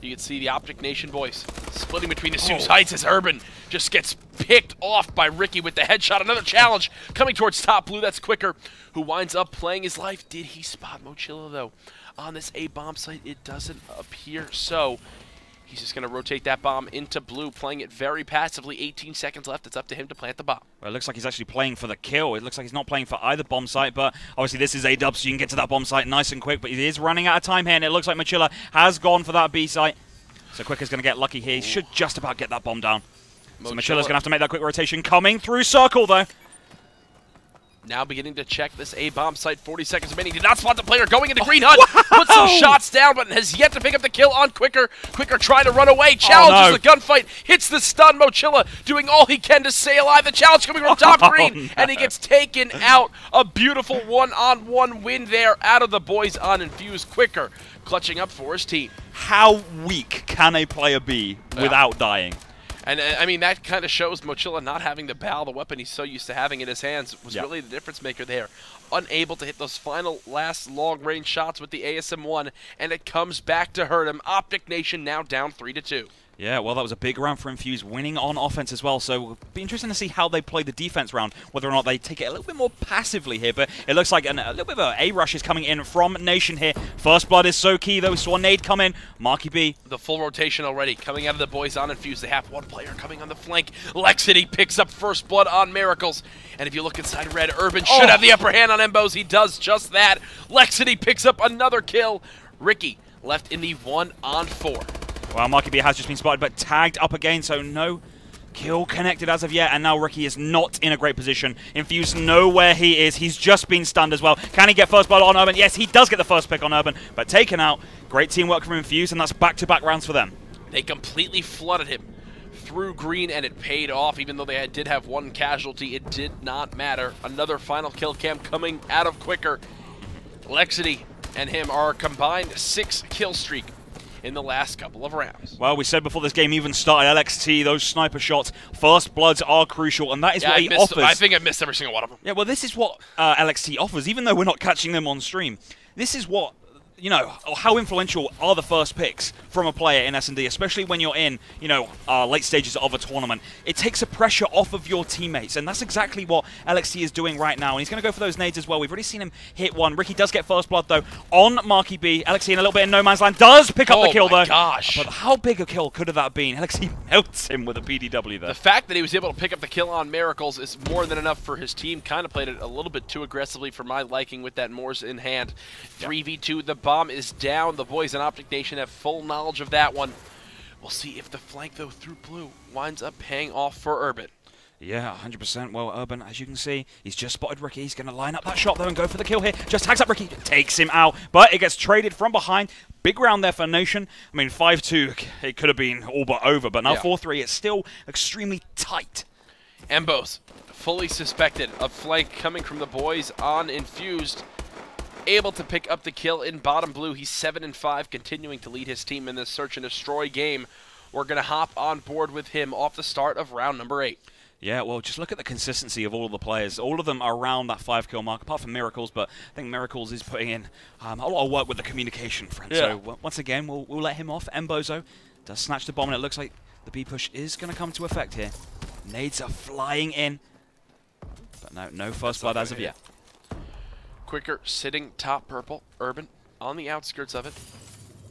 S1: You can see the OpTic Nation boys splitting between the two sides as Urban just gets picked off by Ricky with the headshot. Another challenge coming towards top blue. That's Quicker, who winds up playing his life. Did he spot Mochilla, though? On this A-bomb site, it doesn't appear so. He's just going to rotate that bomb into blue, playing it very passively. 18 seconds left. It's up to him to plant the bomb.
S2: Well, it looks like he's actually playing for the kill. It looks like he's not playing for either bomb site, but obviously this is A-dub, so you can get to that bomb site nice and quick, but he is running out of time here, and it looks like Mochilla has gone for that B site. So Quicker's going to get lucky here. He should just about get that bomb down. So Mochilla's going to have to make that quick rotation. Coming through circle, though.
S1: Now beginning to check this A-bomb site. 40 seconds remaining. Did not spot the player going into green hut. Puts some shots down, but has yet to pick up the kill on Quicker. Quicker trying to run away. Challenges the gunfight. Hits the stun. Mochilla doing all he can to stay alive. The challenge coming from top green. And he gets taken out. A beautiful one-on-one win there out of the boys on Infused. Quicker clutching up for his team.
S2: How weak can a player be without dying?
S1: And, I mean, that kind of shows Mochilla not having the BAL, the weapon he's so used to having in his hands, was really the difference maker there. Unable to hit those final last long-range shots with the ASM-1, and it comes back to hurt him. OpTic Nation now down 3-2.
S2: Yeah, well, that was a big round for Infused, winning on offense as well. So it'll be interesting to see how they play the defense round, whether or not they take it a little bit more passively here. But it looks like a little bit of an A-rush is coming in from Nation here. First blood is so key, though. We saw Nade come in. Marky B.
S1: The full rotation already coming out of the boys on Infused. They have one player coming on the flank. Lexity picks up first blood on Miracles. And if you look inside red, Urban should have the upper hand on Embos. He does just that. Lexity picks up another kill. Ricky left in the 1-on-4.
S2: Well, Marky B has just been spotted, but tagged up again, so no kill connected as of yet. And now Ricky is not in a great position. Infused know where he is. He's just been stunned as well. Can he get first blood on Urban? Yes, he does get the first pick on Urban, but taken out. Great teamwork from Infused, and that's back-to-back rounds for them.
S1: They completely flooded him through green, and it paid off. Even though they did have one casualty, it did not matter. Another final kill cam coming out of Quicker. Lexity and him are a combined 6 kill streak in the last couple of rounds.
S2: Well, we said before this game even started, LXT, those sniper shots, first bloods are crucial, and that is what he offers.
S1: I think I missed every single one of them.
S2: Yeah, well, this is what LXT offers, even though we're not catching them on stream. This is what, you know, how influential are the first picks from a player in SnD, especially when you're in, you know, late stages of a tournament. It takes the pressure off of your teammates, and that's exactly what LXT is doing right now. And he's going to go for those nades as well. We've already seen him hit one. Ricky does get first blood, though, on Marky B. LXT in a little bit in no man's land. Does pick up the kill, though.
S1: Gosh.
S2: But how big a kill could have that been? LXT melts him with a PDW there.
S1: The fact that he was able to pick up the kill on Miracles is more than enough for his team. Kind of played it a little bit too aggressively for my liking with that Moors in hand. 3v2, the bomb is down. The boys in OpTic Nation have full knowledge of that one. We'll see if the flank, though, through blue winds up paying off for Urban.
S2: Yeah, 100%. Well, Urban, as you can see, he's just spotted Ricky. He's going to line up that shot, though, and go for the kill here. Just tags up Ricky, takes him out, but it gets traded from behind. Big round there for Nation. I mean, 5-2, it could have been all but over, but now 4-3, it's still extremely tight.
S1: Embos, fully suspected of flank coming from the boys on Infused. Able to pick up the kill in bottom blue. He's 7-5, continuing to lead his team in this search and destroy game. We're going to hop on board with him off the start of round number 8.
S2: Yeah, well, just look at the consistency of all of the players. All of them are around that 5-kill mark, apart from Miracles, but I think Miracles is putting in a lot of work with the communication front.
S1: Yeah.
S2: So, once again, we'll let him off. Mbozo does snatch the bomb, and it looks like the B-push is going to come to effect here. Nades are flying in, but no first blood as of yet.
S1: Quicker sitting top purple. Urban on the outskirts of it.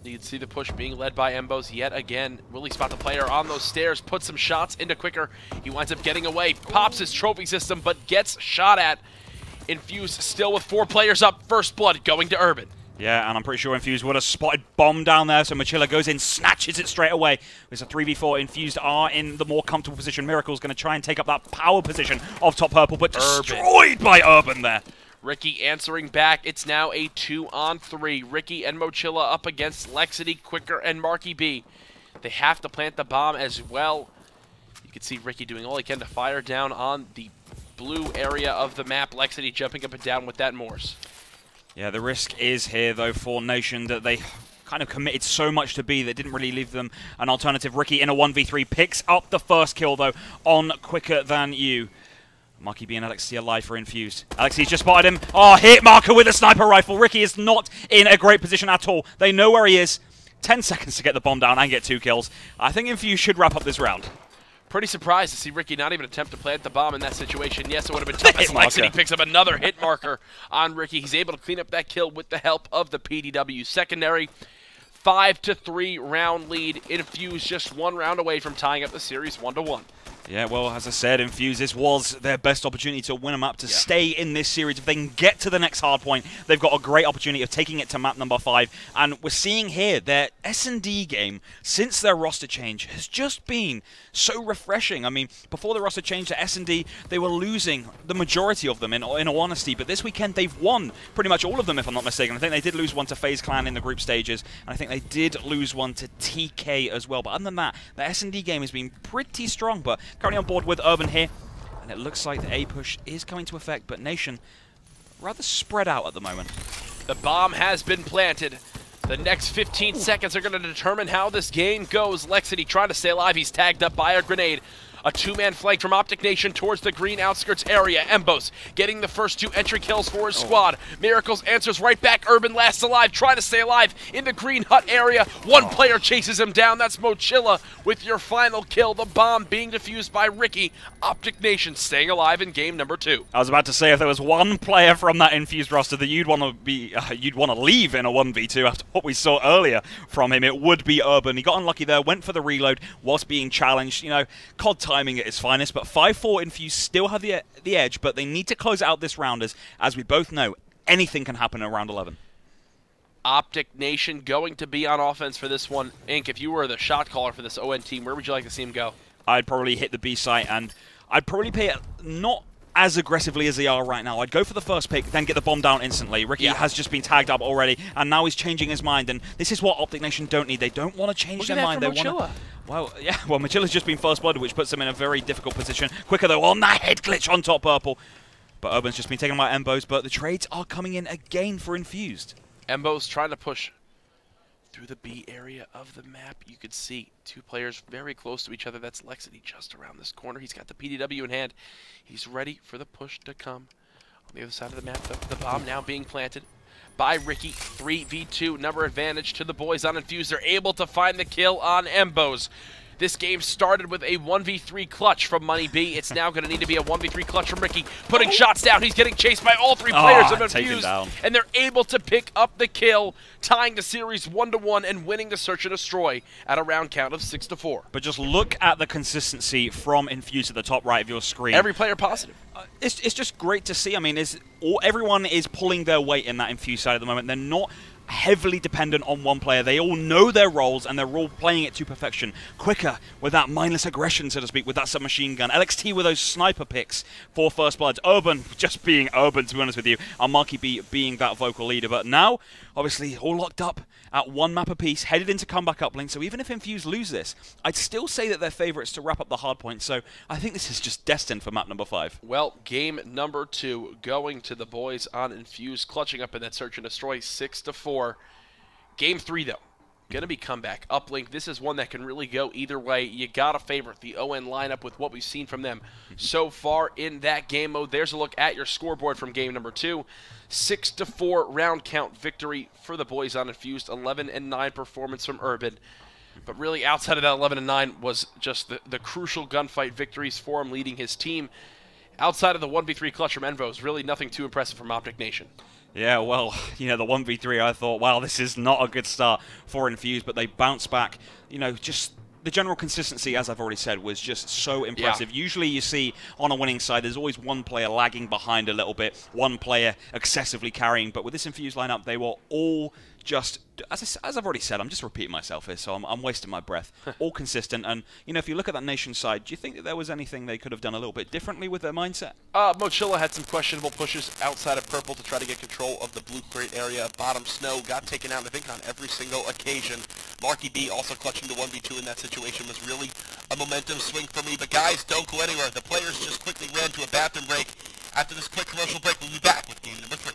S1: You can see the push being led by Embos yet again. Will he spot the player on those stairs? Puts some shots into Quicker. He winds up getting away. Pops his trophy system, but gets shot at. Infused still with 4 players up. First blood going to Urban.
S2: Yeah, and I'm pretty sure Infused would have spotted bomb down there, so Machilla goes in, snatches it straight away. It's a 3v4. Infused are in the more comfortable position. Miracle's going to try and take up that power position of top purple, but destroyed by Urban there.
S1: Ricky answering back. It's now a 2-on-3. Ricky and Mochilla up against Lexity, Quicker, and Marky B. They have to plant the bomb as well. You can see Ricky doing all he can to fire down on the blue area of the map. Lexity jumping up and down with that Morse.
S2: Yeah, the risk is here, though, for Nation that they kind of committed so much to B that didn't really leave them an alternative. Ricky in a 1v3 picks up the first kill, though, on Quicker Than You. Marky B and Alexi alive for Infused. Alexi's just spotted him. Oh, hit marker with a sniper rifle. Ricky is not in a great position at all. They know where he is. 10 seconds to get the bomb down and get 2 kills. I think Infused should wrap up this round.
S1: Pretty surprised to see Ricky not even attempt to plant the bomb in that situation. Yes, it would have been tough as Lexity picks up another hit marker on Ricky. He's able to clean up that kill with the help of the PDW secondary. 5-3 round lead. Infused just 1 round away from tying up the series 1-1.
S2: Yeah, well, as I said, Infused, this was their best opportunity to win them up, to stay in this series. If they can get to the next hard point, they've got a great opportunity of taking it to map number 5. And we're seeing here their S&D game, since their roster change, has just been so refreshing. I mean, before the roster change to S&D, they were losing the majority of them, in all honesty. But this weekend, they've won pretty much all of them, if I'm not mistaken. I think they did lose one to FaZe Clan in the group stages, and I think they did lose one to TK as well. But other than that, the S&D game has been pretty strong. But currently on board with Urban here, and it looks like the A push is coming to effect, but Nation rather spread out at the moment.
S1: The bomb has been planted. The next 15 seconds are going to determine how this game goes. Lexity trying to stay alive. He's tagged up by a grenade. A two-man flank from OpTic Nation towards the green outskirts area. Embos getting the first 2 entry kills for his squad. Miracles answers right back. Urban lasts alive, trying to stay alive in the green hut area. One player chases him down. That's Mochilla with your final kill. The bomb being defused by Ricky. OpTic Nation staying alive in game number 2.
S2: I was about to say, if there was one player from that Infused roster that you'd want to leave in a 1v2 after what we saw earlier from him, it would be Urban. He got unlucky there, went for the reload whilst being challenged. You know, COD timing at its finest, but 5-4 Infused still have the edge, but they need to close out this round as we both know, anything can happen in round 11.
S1: OpTic Nation going to be on offense for this one. Ink, if you were the shot caller for this ON team, where would you like to see him go?
S2: I'd probably hit the B site, and I'd probably play it not as aggressively as they are right now. I'd go for the first pick, then get the bomb down instantly. Ricky has just been tagged up already, and now he's changing his mind, and this is what OpTic Nation don't need. They don't want to change their mind. They want to... Well, yeah, well, Mochilla's just been first blooded, which puts him in a very difficult position. Quicker, though, on that head glitch on top purple. But Urban's just been taken by Embos, but the trades are coming in again for Infused.
S1: Embos trying to push through the B area of the map. You could see 2 players very close to each other. That's Lexity just around this corner. He's got the PDW in hand. He's ready for the push to come. On the other side of the map, the bomb now being planted by Ricky. 3v2, number advantage to the boys on Infused. They're able to find the kill on Embos. This game started with a 1v3 clutch from Money B. It's now going to need to be a 1v3 clutch from Ricky. Putting shots down. He's getting chased by all 3 players of Infused. And they're able to pick up the kill, tying the series 1-1 and winning the search and destroy at a round count of 6-4.
S2: But just look at the consistency from Infused at the top right of your screen.
S1: Every player positive.
S2: It's just great to see. I mean, everyone is pulling their weight in that Infused side at the moment. They're not heavily dependent on one player. They all know their roles, and they're all playing it to perfection. Quicker, with that mindless aggression, so to speak, with that submachine gun. LXT with those sniper picks for First Blood. Urban just being Urban, to be honest with you, and Marky B being that vocal leader. But now, obviously, all locked up at 1 map apiece, headed into comeback uplink. So even if Infused lose this, I'd still say that they're favourites to wrap up the hardpoint. So I think this is just destined for map number 5.
S1: Well, game number 2 going to the boys on Infused, clutching up in that search and destroy 6-4. Game 3, though, going to be comeback uplink. This is one that can really go either way. You got to favorite the ON lineup with what we've seen from them so far in that game mode. There's a look at your scoreboard from game number 2. 6-4 round count victory for the boys on Infused. 11-9 performance from Urban. But really, outside of that 11-9 was just the crucial gunfight victories for him, leading his team. Outside of the 1v3 clutch from Envos, really nothing too impressive from OpTic Nation.
S2: Yeah, well, you know, the 1v3, I thought, wow, this is not a good start for Infused, but they bounced back. You know, just the general consistency, as I've already said, was just so impressive. Yeah. Usually you see on a winning side, there's always one player lagging behind a little bit, one player excessively carrying, but with this Infused lineup, they were all just, as I've already said, I'm just repeating myself here, so I'm wasting my breath. All consistent, and, you know, if you look at that Nation side, do you think that there was anything they could have done a little bit differently with their mindset?
S1: Mochilla had some questionable pushes outside of purple to try to get control of the blue crate area. Bottom Snow got taken out, I think, on every single occasion. Marky B also clutching the 1v2 in that situation was really a momentum swing for me. But guys, don't go anywhere. The players just quickly ran to a bathroom break. After this quick commercial break, we'll be back with game number 3.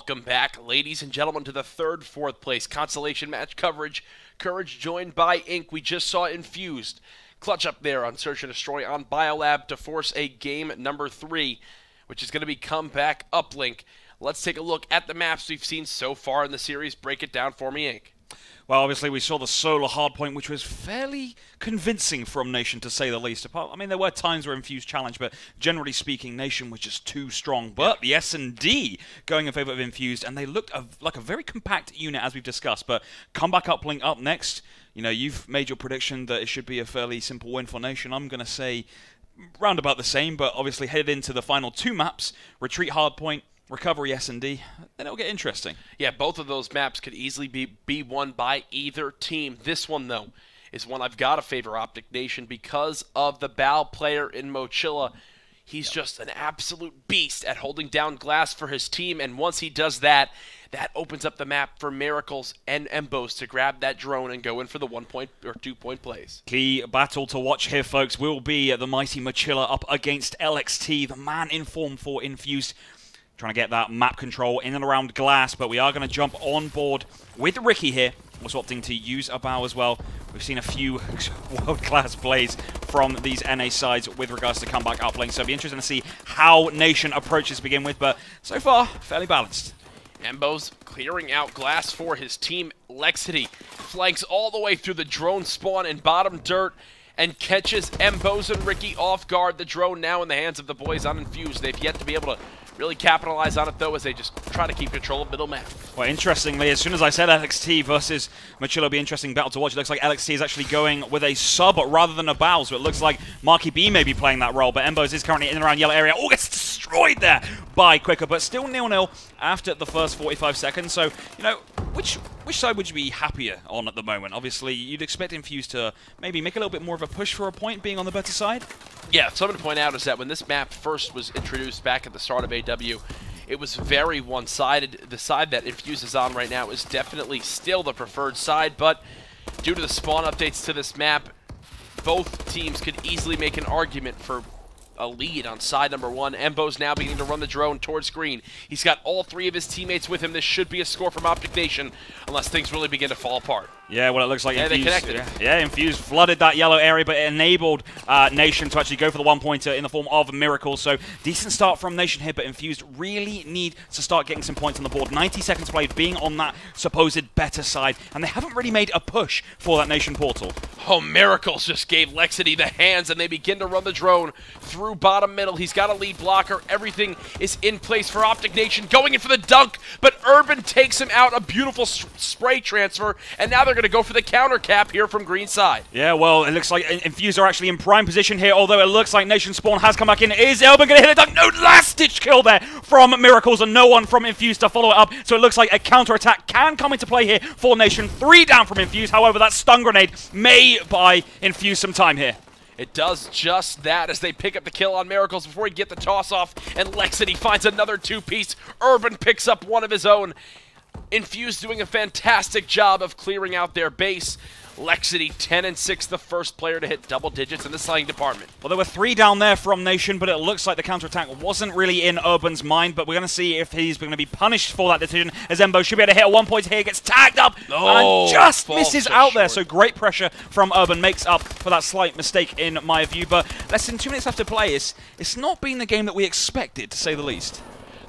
S1: Welcome back, ladies and gentlemen, to the fourth place consolation match coverage. Courage joined by Inc. We just saw Infused clutch up there on Search and Destroy on Biolab to force a game number 3, which is going to be comeback uplink. Let's take a look at the maps we've seen so far in the series. Break it down for me, Inc.
S2: Well, obviously, we saw the solar hardpoint, which was fairly convincing from Nation, to say the least. I mean, there were times where Infused challenged, but generally speaking, Nation was just too strong. But the SnD going in favor of Infused, and they looked like a very compact unit, as we've discussed. But comeback uplink up next. You know, you've made your prediction that it should be a fairly simple win for Nation. I'm going to say round about the same, but obviously headed into the final 2 maps, retreat hardpoint, recovery SnD, then it'll get interesting.
S1: Yeah, both of those maps could easily be won by either team. This one, though, is one I've got to favor OpTic Nation because of the Bal player in Mochilla. He's just an absolute beast at holding down glass for his team, and once he does that, that opens up the map for Miracles and Embos to grab that drone and go in for the 1-point or 2-point plays.
S2: Key battle to watch here, folks, will be the mighty Mochilla up against LXT, the man in form for Infused. Trying to get that map control in and around glass, but we are going to jump on board with Ricky here. Also opting to use a bow as well. We've seen a few world-class plays from these NA sides with regards to comeback uplink, so it'll be interesting to see how Nation approaches to begin with, but so far, fairly balanced.
S1: Embos clearing out glass for his team. Lexity flanks all the way through the drone spawn in bottom dirt and catches Embos and Ricky off guard. The drone now in the hands of the boys on Infused. They've yet to be able to really capitalize on it, though, as they just try to keep control of middle map.
S2: Well, interestingly, as soon as I said LXT versus Mochilla will be an interesting battle to watch, it looks like LXT is actually going with a sub rather than a bow, so it looks like Marky B may be playing that role, but Embos is currently in and around yellow area. Oh, gets destroyed there by Quicker, but still 0-0 after the first 45 seconds, so, you know, which side would you be happier on at the moment? Obviously, you'd expect Infused to maybe make a little bit more of a push for a point, being on the better side.
S1: Yeah, something to point out is that when this map first was introduced back at the start of AW, it was very one-sided. The side that Infused is on right now is definitely still the preferred side, but due to the spawn updates to this map, both teams could easily make an argument for a lead on side number 1. Embos now beginning to run the drone towards green. He's got all 3 of his teammates with him. This should be a score from OpTic Nation, unless things really begin to fall apart.
S2: Yeah, well, it looks like Infused,
S1: they connected.
S2: Yeah, Infused flooded that yellow area, but it enabled Nation to actually go for the 1-pointer in the form of Miracles. So, decent start from Nation here, but Infused really need to start getting some points on the board. 90 seconds played, being on that supposed better side, and they haven't really made a push for that Nation portal.
S1: Oh, Miracles just gave Lexity the hands, and they begin to run the drone through bottom middle. He's got a lead blocker. Everything is in place for OpTic Nation, going in for the dunk, but Urban takes him out. A beautiful spray transfer, and now they're going to go for the counter cap here from green side. Yeah,
S2: well, it looks like Infused are actually in prime position here, although it looks like Nation Spawn has come back in. Is Urban going to hit a dunk? No, last-ditch kill there from Miracles, and no one from Infused to follow it up, so it looks like a counter-attack can come into play here for Nation. 3 down from Infused, however, that stun grenade may buy Infused some time here.
S1: It does just that as they pick up the kill on Miracles before he get the toss-off, and Lexity finds another 2-piece. Urban picks up one of his own. Infused doing a fantastic job of clearing out their base. Lexity 10-6, the first player to hit double digits in the selling department.
S2: Well, there were 3 down there from Nation, but it looks like the counterattack wasn't really in Urban's mind, but we're going to see if he's going to be punished for that decision, as Embo should be able to hit a 1-point here, gets tagged up, and just misses out there, so great pressure from Urban makes up for that slight mistake in my view, but less than 2 minutes left to play. It's not been the game that we expected, to say the least.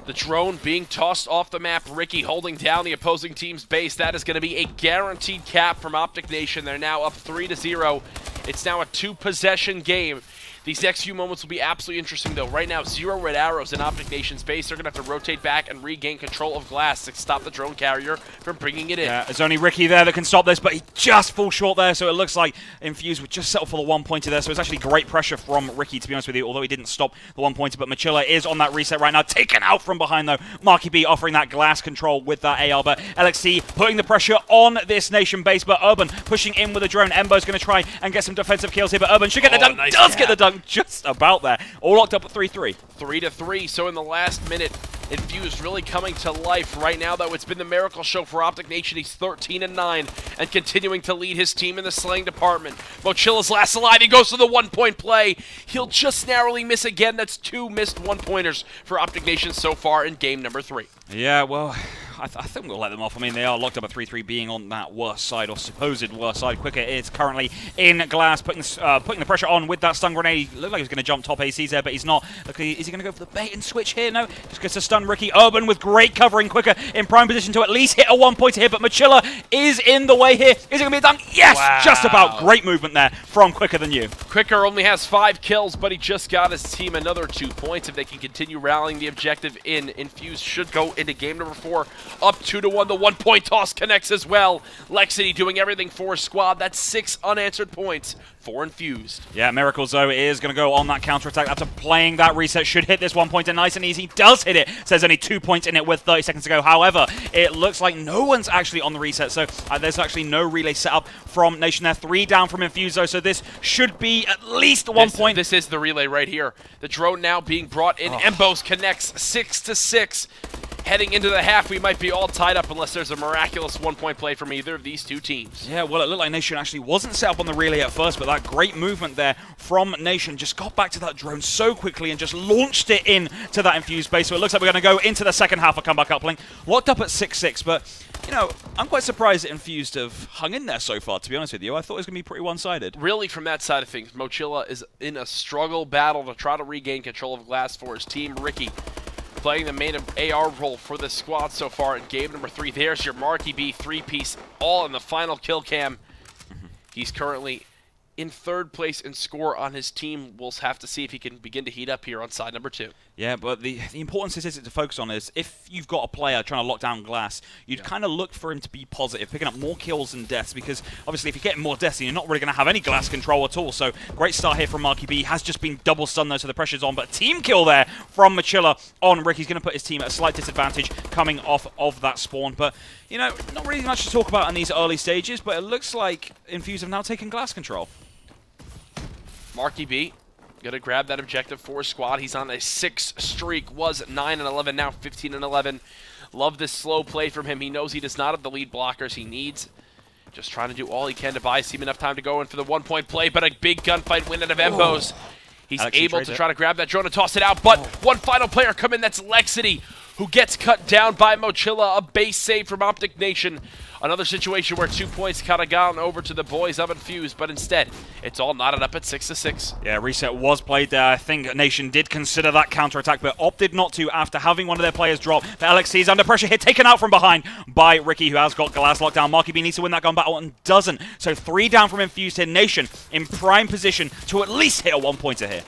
S1: The drone being tossed off the map. Ricky holding down the opposing team's base. That is going to be a guaranteed cap from OpTic Nation. They're now up 3-0. It's now a 2-possession game. These next few moments will be absolutely interesting, though. Right now, 0 red arrows in OpTic Nation's base. They're going to have to rotate back and regain control of glass to stop the drone carrier from bringing it in.
S2: Yeah, there's only Ricky there that can stop this, but he just falls short there, so it looks like Infused would just settle for the 1-pointer there. So it's actually great pressure from Ricky, to be honest with you, although he didn't stop the 1-pointer. But Mochilla is on that reset right now, taken out from behind, though. Marky B offering that glass control with that AR, but LXT putting the pressure on this Nation base, but Urban pushing in with a drone. Embo's going to try and get some defensive kills here, but Urban should get the dunk, does get the dunk just about there. All locked up at 3-3.
S1: 3-3, so in the last minute, Infused really coming to life right now, though. It's been the miracle show for OpTic Nation. He's 13-9 and continuing to lead his team in the slaying department. Mochilla's last alive. He goes to the one-point play. He'll just narrowly miss again. That's 2 missed one-pointers for OpTic Nation so far in game number 3.
S2: Yeah, well, I think we'll let them off. I mean, they are locked up at 3-3, being on that worst side, or supposed worst side. Quicker is currently in glass, putting the pressure on with that stun grenade. He looked like he was going to jump top ACs there, but he's not. Look, is he going to go for the bait and switch here? No, just gets to stun Ricky. Urban with great covering. Quicker in prime position to at least hit a one-pointer here, but Mochilla is in the way here. Is it going to be a dunk? Yes!
S1: Wow.
S2: Just about. Great movement there from Quicker Than You.
S1: Quicker only has 5 kills, but he just got his team another 2 points. If they can continue rallying the objective in, Infused should go into game number 4 up 2-1. The one-point toss connects as well. Lexity doing everything for his squad. That's 6 unanswered points for Infused.
S2: Yeah, Miracles, though, is going to go on that counter-attack after playing that reset. Should hit this one-pointer nice and easy. Does hit it. Says only 2 points in it with 30 seconds to go. However, it looks like no one's actually on the reset, so there's actually no relay set up from Nation there. 3 down from Infused, though, so this should be at least 1 point.
S1: This is the relay right here. The drone now being brought in. Embos connects 6-6. Heading into the half, we might be all tied up unless there's a miraculous one-point play from either of these 2 teams.
S2: Yeah, well, it looked like Nation actually wasn't set up on the relay at first, but that great movement there from Nation just got back to that drone so quickly and just launched it in to that Infused base. So it looks like we're going to go into the second half of comeback uplink. Locked up at 6-6, but, you know, I'm quite surprised that Infused have hung in there so far, to be honest with you. I thought it was going to be pretty one-sided.
S1: Really, from that side of things, Mochilla is in a struggle battle to try to regain control of glass for his team. Ricky playing the main AR role for the squad so far in game number 3. There's your Marky B 3-piece, all in the final kill cam. He's currently in 3rd place in score on his team. We'll have to see if he can begin to heat up here on side number 2. Yeah,
S2: but the important statistic to focus on is if you've got a player trying to lock down glass, you'd kind of look for him to be positive, picking up more kills than deaths, because obviously if you're getting more deaths, you're not really going to have any glass control at all. So great start here from Marky B. Has just been double stunned though, so the pressure's on, but team kill there from Mochilla on Rick. He's going to put his team at a slight disadvantage coming off of that spawn. But, you know, not really much to talk about in these early stages, but it looks like Infused have now taken glass control.
S1: Marky B gonna grab that objective for his squad. He's on a 6 streak, was 9-11, now 15-11. Love this slow play from him. He knows he does not have the lead blockers he needs. Just trying to do all he can to buy his team enough time to go in for the 1-point play, but a big gunfight win out of Embos. He's able to try to grab that drone and toss it out, but one final player come in, that's Lexity, who gets cut down by Mochilla. A base save from OpTic Nation. Another situation where 2 points could have gone over to the boys of Infused, but instead, it's all knotted up at 6-6.
S2: Yeah, reset was played there. I think Nation did consider that counter-attack, but opted not to after having one of their players drop. But LXC is under pressure here, taken out from behind by Ricky, who has got glass locked down. Marky B needs to win that gun battle and doesn't. So 3 down from Infused here. Nation in prime position to at least hit a 1-pointer here.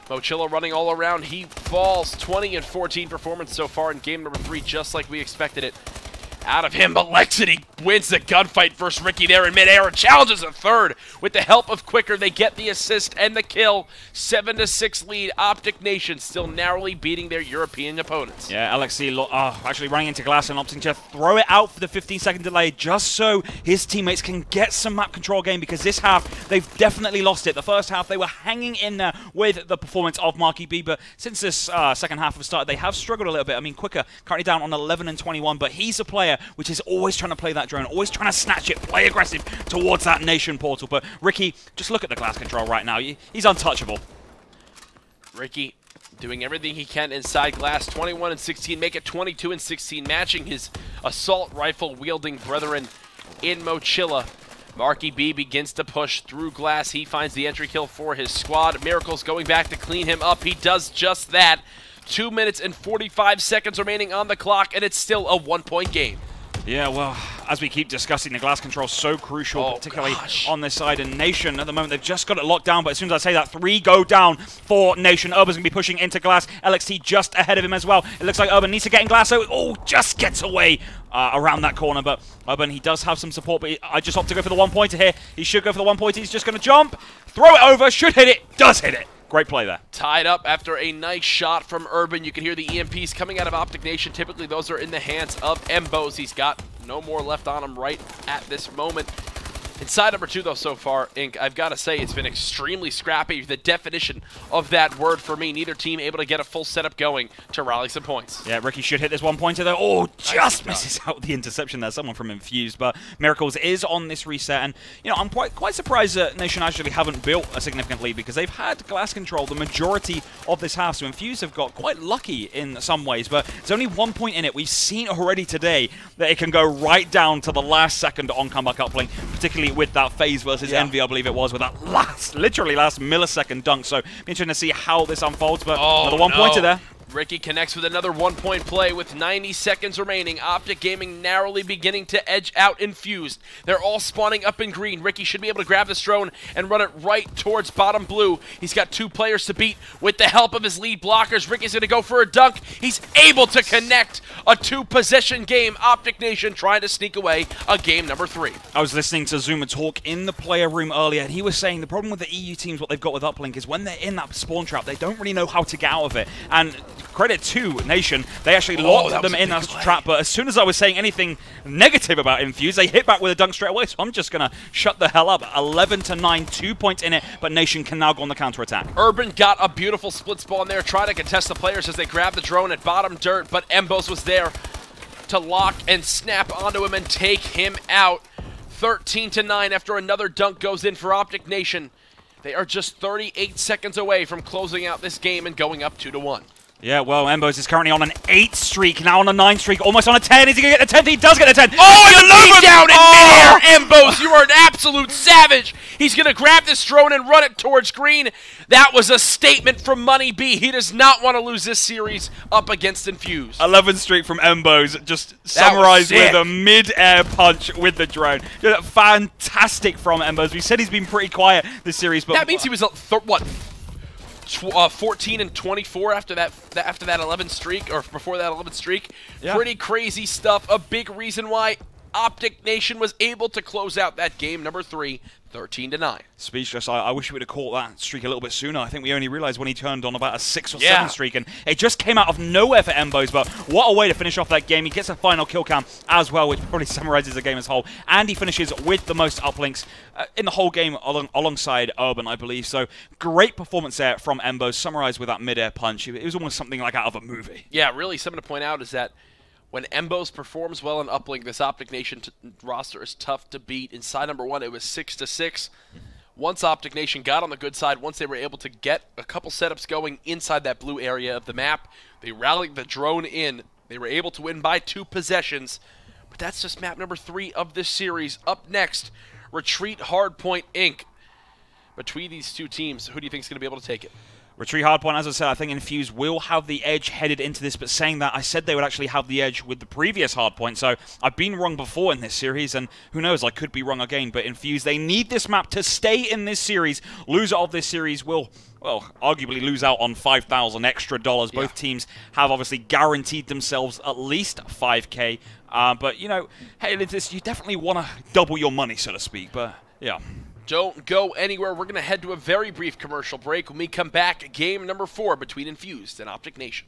S1: Mochilla running all around. He falls. 20-14 performance so far in game number 3, just like we expected it out of him. But Lexity wins the gunfight versus Ricky there in midair and challenges a 3rd. With the help of Quicker, they get the assist and the kill. 7-6 lead. OpTic Nation still narrowly beating their European opponents.
S2: Yeah, LXC actually running into glass and opting to throw it out for the 15-second delay just so his teammates can get some map control game, because this half, they've definitely lost it. The first half, they were hanging in there with the performance of Marky B, but since this second half have started, they have struggled a little bit. I mean, Quicker currently down on 11-21, but he's a player which is always trying to play that drone, always trying to snatch it, play aggressive towards that Nation portal. But Ricky, just look at the glass control right now. He's untouchable.
S1: Ricky doing everything he can inside glass. 21-16, make it 22-16, matching his assault rifle wielding brethren in Mochilla. Marky B begins to push through glass. He finds the entry kill for his squad. Miracles going back to clean him up. He does just that. 2 minutes and 45 seconds remaining on the clock, and it's still a 1-point game.
S2: Yeah, well, as we keep discussing, the glass control is so crucial, particularly on this side. And Nation, at the moment, they've just got it locked down. But as soon as I say that, 3 go down for Nation. Urban's going to be pushing into glass. LXT just ahead of him as well. It looks like Urban needs to get in glass. So, just gets away around that corner. But Urban, he does have some support. But I just opt to go for the 1-pointer here. He should go for the 1-pointer. He's just going to jump, throw it over, should hit it, does hit it. Great play there.
S1: Tied up after a nice shot from Urban. You can hear the EMPs coming out of OpTic Nation. Typically, those are in the hands of Embos. He's got no more left on him right at this moment. In side number 2, though, so far, Inc., I've got to say it's been extremely scrappy. The definition of that word for me. Neither team able to get a full setup going to rally some points.
S2: Yeah, Ricky should hit this one-pointer, though. Oh, just misses out the interception there. Someone from Infused, but Miracles is on this reset. And, you know, I'm quite surprised that Nation actually haven't built a significant lead because they've had glass control the majority of this half. So Infused have got quite lucky in some ways, but there's only 1 point in it. We've seen already today that it can go right down to the last second on comeback uplink, particularly with that phase versus Envy, I believe it was, with that literally last millisecond dunk. So be interesting to see how this unfolds, but another 1 pointer there.
S1: Ricky connects with another 1 point play with 90 seconds remaining. OpTic Gaming narrowly beginning to edge out Infused. They're all spawning up in green. Ricky should be able to grab this drone and run it right towards bottom blue. He's got 2 players to beat with the help of his lead blockers. Ricky's going to go for a dunk. He's able to connect a 2-possession game. OpTic Nation trying to sneak away a game number 3.
S2: I was listening to Zuma talk in the player room earlier, and he was saying the problem with the EU teams, what they've got with uplink, is when they're in that spawn trap, they don't really know how to get out of it. And credit to Nation, they actually locked them in that trap, but as soon as I was saying anything negative about Infused, they hit back with a dunk straight away, so I'm just going to shut the hell up. 11-9, 2 points in it, but Nation can now go on the counter-attack.
S1: Urban got a beautiful split spawn there, trying to contest the players as they grab the drone at bottom dirt, but Embos was there to lock and snap onto him and take him out. 13-9 after another dunk goes in for OpTic Nation. They are just 38 seconds away from closing out this game and going up 2-1.
S2: Yeah, well, Embos is currently on an 8 streak, now on a 9 streak, almost on a 10. Is he going to get the 10th? He does get the 10th.
S1: Oh, you down in midair, Embos. You are an absolute savage. He's going to grab this drone and run it towards green. That was a statement from Money B. He does not want to lose this series up against Infused.
S2: 11th streak from Embos, just summarized with a mid-air punch with the drone. Fantastic from Embos. We said he's been pretty quiet this series, but
S1: that means he was, what, 14 and 24 after that 11 streak, or before that 11 streak. Yeah. Pretty crazy stuff. A big reason why OpTic Nation was able to close out that game number 3, 13-9.
S2: Speechless. I wish we would have caught that streak a little bit sooner. I think we only realized when he turned on about a 6 or 7 streak, and it just came out of nowhere for Embos, but what a way to finish off that game. He gets a final kill cam as well, which probably summarizes the game as a whole, and he finishes with the most uplinks in the whole game alongside Urban, I believe. So great performance there from Embos, summarized with that mid-air punch. It was almost something like out of a movie.
S1: Yeah, really something to point out is that when Embos performs well in uplink, this OpTic Nation roster is tough to beat. In side number 1, it was 6-6. Once OpTic Nation got on the good side, once they were able to get a couple setups going inside that blue area of the map, they rallied the drone in. They were able to win by 2 possessions. But that's just map number 3 of this series. Up next, Retreat Hardpoint Inc. Between these 2 teams, who do you think is going to be able to take it?
S2: Retreat Hardpoint, as I said, I think Infused will have the edge headed into this, but saying that, I said they would actually have the edge with the previous Hardpoint, so I've been wrong before in this series, and who knows, I could be wrong again, but Infused, they need this map to stay in this series. Loser of this series will, well, arguably lose out on $5,000 extra. Both teams have obviously guaranteed themselves at least $5K, but, you know, hey, you definitely want to double your money, so to speak, but, yeah.
S1: Don't go anywhere. We're going to head to a very brief commercial break. When we come back, game number 4 between Infused and OpTic Nation.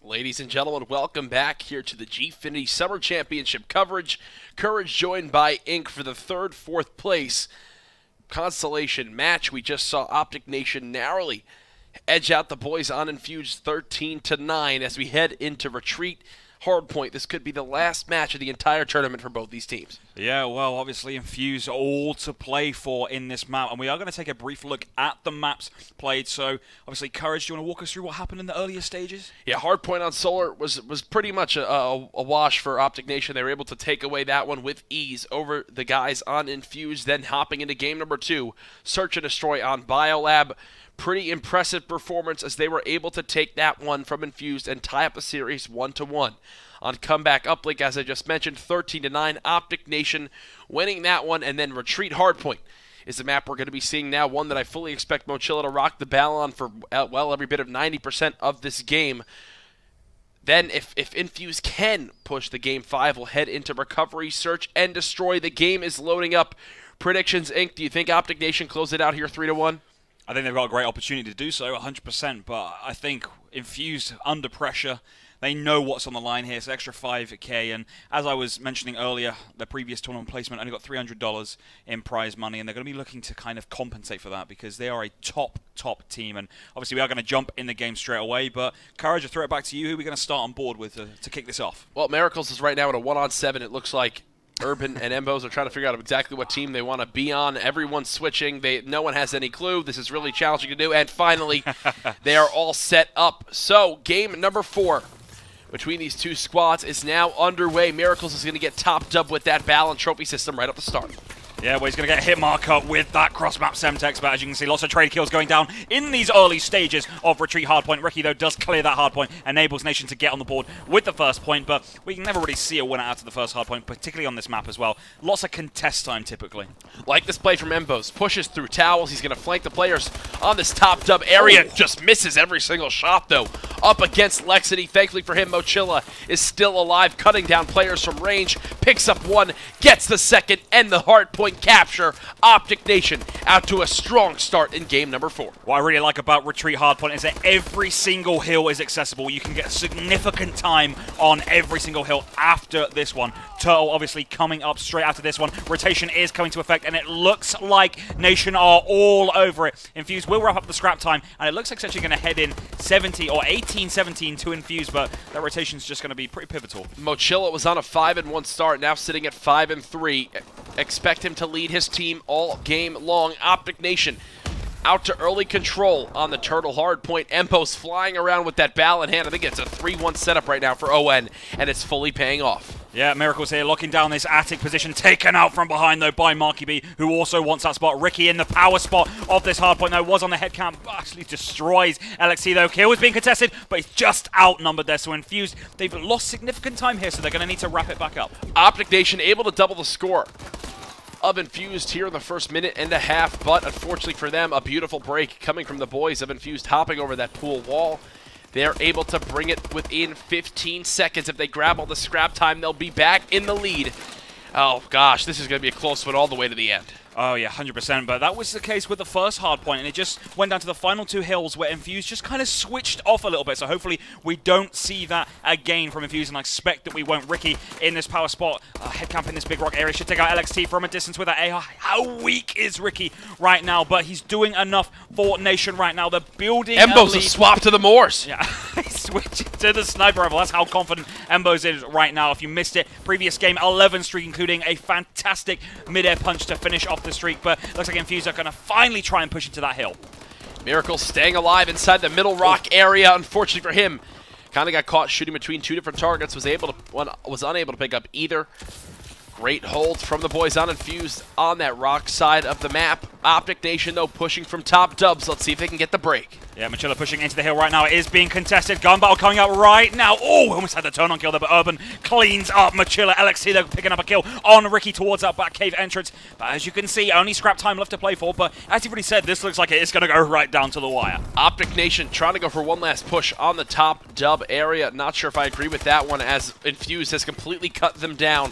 S1: Ladies and gentlemen, welcome back here to the Gfinity Summer Championship coverage. Courage joined by Inc. for the third, fourth place constellation match. We just saw OpTic Nation narrowly edge out the boys on Infused 13-9 as we head into retreat. Hardpoint. This could be the last match of the entire tournament for both these teams.
S2: Yeah, well, obviously Infused all to play for in this map, and we are going to take a brief look at the maps played. So, obviously, Courage, do you want to walk us through what happened in the earlier stages?
S1: Yeah, Hardpoint on Solar was pretty much a wash for OpTic Nation. They were able to take away that one with ease over the guys on Infused. Then hopping into game number 2, Search and Destroy on Biolab. Pretty impressive performance as they were able to take that one from Infused and tie up the series 1-1. On comeback uplink, as I just mentioned, 13-9, OpTic Nation winning that one, and then Retreat Hardpoint is the map we're going to be seeing now, one that I fully expect Mochilla to rock the ball on for, well, every bit of 90% of this game. Then, if Infused can push the Game 5, we'll head into Recovery, Search, and Destroy. The game is loading up. Predictions, Inc., do you think OpTic Nation close it out here 3-1?
S2: I think they've got a great opportunity to do so, 100%, but I think Infused under pressure, they know what's on the line here. It's an extra 5k, and as I was mentioning earlier, the previous tournament placement only got $300 in prize money, and they're going to be looking to kind of compensate for that because they are a top team, and obviously we are going to jump in the game straight away, but Courage, I'll throw it back to you. Who are we going to start on board with to kick this off?
S1: Well, Miracles is right now at a 1-on-7. It looks like Urban and Embos are trying to figure out exactly what team they want to be on. Everyone's switching. No one has any clue. This is really challenging to do. And finally, they are all set up. So, game number 4 between these two squads is now underway. Miracles is going to get topped up with that Ballon trophy system right at the start.
S2: Yeah, well, he's going to get hit marker with that cross-map Semtex, but as you can see, lots of trade kills going down in these early stages of Retreat Hardpoint. Ricky, though, does clear that hardpoint, enables Nation to get on the board with the first point, but we can never really see a winner out of the first hardpoint, particularly on this map as well. Lots of contest time, typically.
S1: Like this play from Embos. Pushes through towels. He's going to flank the players on this top dub area. Just misses every single shot, though. Up against Lexity. Thankfully for him, Mochilla is still alive, cutting down players from range. Picks up one, gets the second, and the hardpoint capture. OpTic Nation out to a strong start in game number 4.
S2: What I really like about Retreat Hardpoint is that every single hill is accessible. You can get significant time on every single hill after this one. Turtle obviously coming up straight after this one. Rotation is coming to effect, and it looks like Nation are all over it. Infused will wrap up the scrap time, and it looks like it's actually going to head in 70 or 18-17 to Infused, but that rotation is just going to be pretty pivotal.
S1: Mochilla was on a 5-1 start, now sitting at 5-3. Expect him to lead his team all game long. OpTic Nation out to early control on the Turtle hardpoint. Empos flying around with that ball in hand. I think it's a 3-1 setup right now for ON, and it's fully paying off. Yeah,
S2: Miracles here, locking down this attic position, taken out from behind, though, by Marky B, who also wants that spot. Ricky in the power spot of this hardpoint, though, was on the head count, actually destroys LXC, though. Kill is being contested, but he's just outnumbered there, so Infused, they've lost significant time here, so they're going to need to wrap it back up.
S1: OpTic Nation able to double the score of Infused here in the first minute and a half, but unfortunately for them, a beautiful break coming from the boys of Infused, hopping over that pool wall. They're able to bring it within 15 seconds. If they grab all the scrap time, they'll be back in the lead. Oh gosh, this is going to be a close one all the way to the end.
S2: Oh yeah, 100%, but that was the case with the first hardpoint, and it just went down to the final 2 hills where Infused just kind of switched off a little bit, so hopefully we don't see that again from Infused, and I expect that we won't. Ricky in this power spot, head camp in this big rock area, should take out LXT from a distance with that AR. How weak is Ricky right now, but he's doing enough for Nation right now. They're building
S1: Embos have swapped to the Moors.
S2: Yeah, he's switching to the sniper rifle. That's how confident Embos is right now. If you missed it, previous game, 11 streak, including a fantastic mid-air punch to finish off the streak, but looks like Infused are going to finally try and push into that hill.
S1: Miracle staying alive inside the middle rock area. Unfortunately for him, kind of got caught shooting between 2 different targets. Was unable to pick up either. Great hold from the boys on Infused on that rock side of the map. OpTic Nation, though, pushing from top dubs. Let's see if they can get the break.
S2: Yeah, Mochilla pushing into the hill right now. It is being contested. Gun battle coming up right now. Oh, almost had the turn on kill there, but Urban cleans up Mochilla. LXC, they're picking up a kill on Ricky towards that back cave entrance. But as you can see, only scrap time left to play for. But as you've already said, this looks like it is going to go right down to the wire.
S1: OpTic Nation trying to go for one last push on the top dub area. Not sure if I agree with that one, as Infused has completely cut them down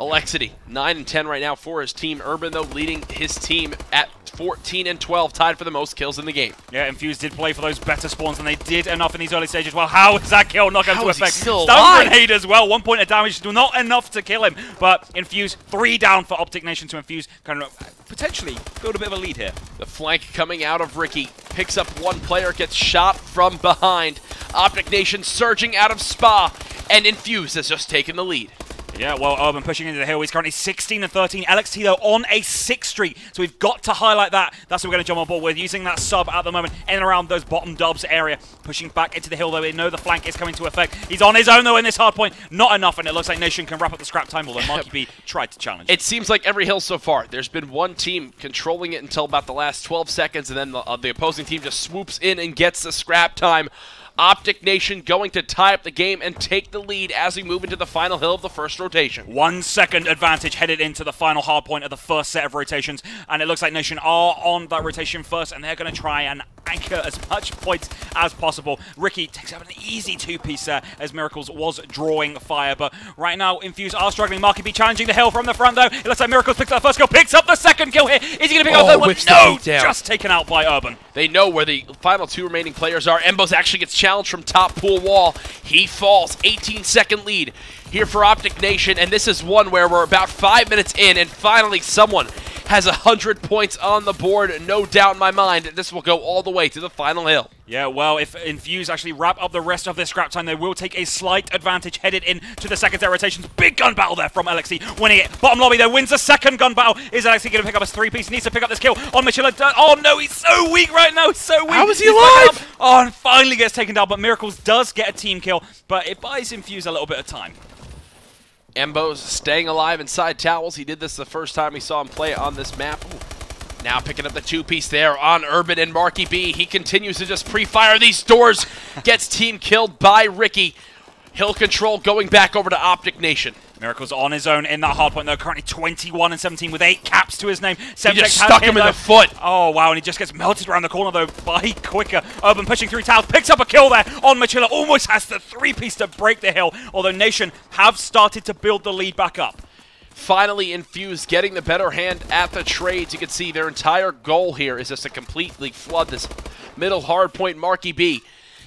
S1: Alexity, 9 and 10 right now for his team. Urban, though, leading his team at 14 and 12, tied for the most kills in the game.
S2: Yeah, Infused did play for those better spawns, and they did enough in these early stages. Well, how is that kill not going to affect?
S1: Stun
S2: grenade as well. 1 point of damage, not enough to kill him. But Infused, 3 down for OpTic Nation to Infuse. Kind of potentially build a bit of a lead here.
S1: The flank coming out of Ricky. Picks up one player, gets shot from behind. OpTic Nation surging out of Spa, and Infused has just taken the lead.
S2: Yeah, well, Urban pushing into the hill. He's currently 16 and 13. LXT, though, on a 6 streak. So we've got to highlight that. That's what we're going to jump on board with, using that sub at the moment in and around those bottom dubs area. Pushing back into the hill, though. We know the flank is coming to effect. He's on his own, though, in this hard point. Not enough, and it looks like Nation can wrap up the scrap time, although Marky B tried to challenge.
S1: It seems like every hill so far, there's been one team controlling it until about the last 12 seconds, and then the opposing team just swoops in and gets the scrap time. OpTic Nation going to tie up the game and take the lead as we move into the final hill of the first rotation.
S2: 1 second advantage headed into the final hard point of the first set of rotations, and it looks like Nation are on that rotation first, and they're going to try and anchor as much points as possible. Ricky takes out an easy 2-piece there as Miracles was drawing fire, but right now Infused are struggling. Marky B challenging the hill from the front, though. It looks like Miracles picks up the first kill, picks up the second kill here. Is he going to pick up the third one? No! Just taken out by Urban.
S1: They know where the final 2 remaining players are. Embos actually gets challenged from top pool wall. He falls. 18-second lead here for OpTic Nation, and this is one where we're about 5 minutes in, and finally someone has 100 points on the board. No doubt in my mind this will go all the way to the final hill.
S2: Yeah, well, if Infuse actually wrap up the rest of this scrap time, they will take a slight advantage headed in to the second set rotations. Big gun battle there from LXT, winning it. Bottom lobby, though, wins the second gun battle. Is LXT going to pick up his 3-piece? He needs to pick up this kill on Michela. Oh, no, he's so weak right now. He's so weak.
S1: How is he alive?
S2: Oh, and finally gets taken down, but Miracles does get a team kill, but it buys Infuse a little bit of time.
S1: Embos staying alive inside towels. He did this the first time we saw him play on this map. Ooh. Now picking up the 2-piece there on Urban and Marky B. He continues to just pre-fire these doors. Gets team killed by Ricky. Hill control going back over to OpTic Nation.
S2: Miracles on his own in that hard point, though. Currently 21 and 17 with 8 caps to his name.
S1: He just stuck him in the foot.
S2: Oh, wow, and he just gets melted around the corner, though, by Quicker. Urban pushing through towers, picks up a kill there on Machilla. Almost has the 3-piece to break the hill, although Nation have started to build the lead back up.
S1: Finally Infused getting the better hand at the trades. You can see their entire goal here is just to completely flood this middle hard point. Marky B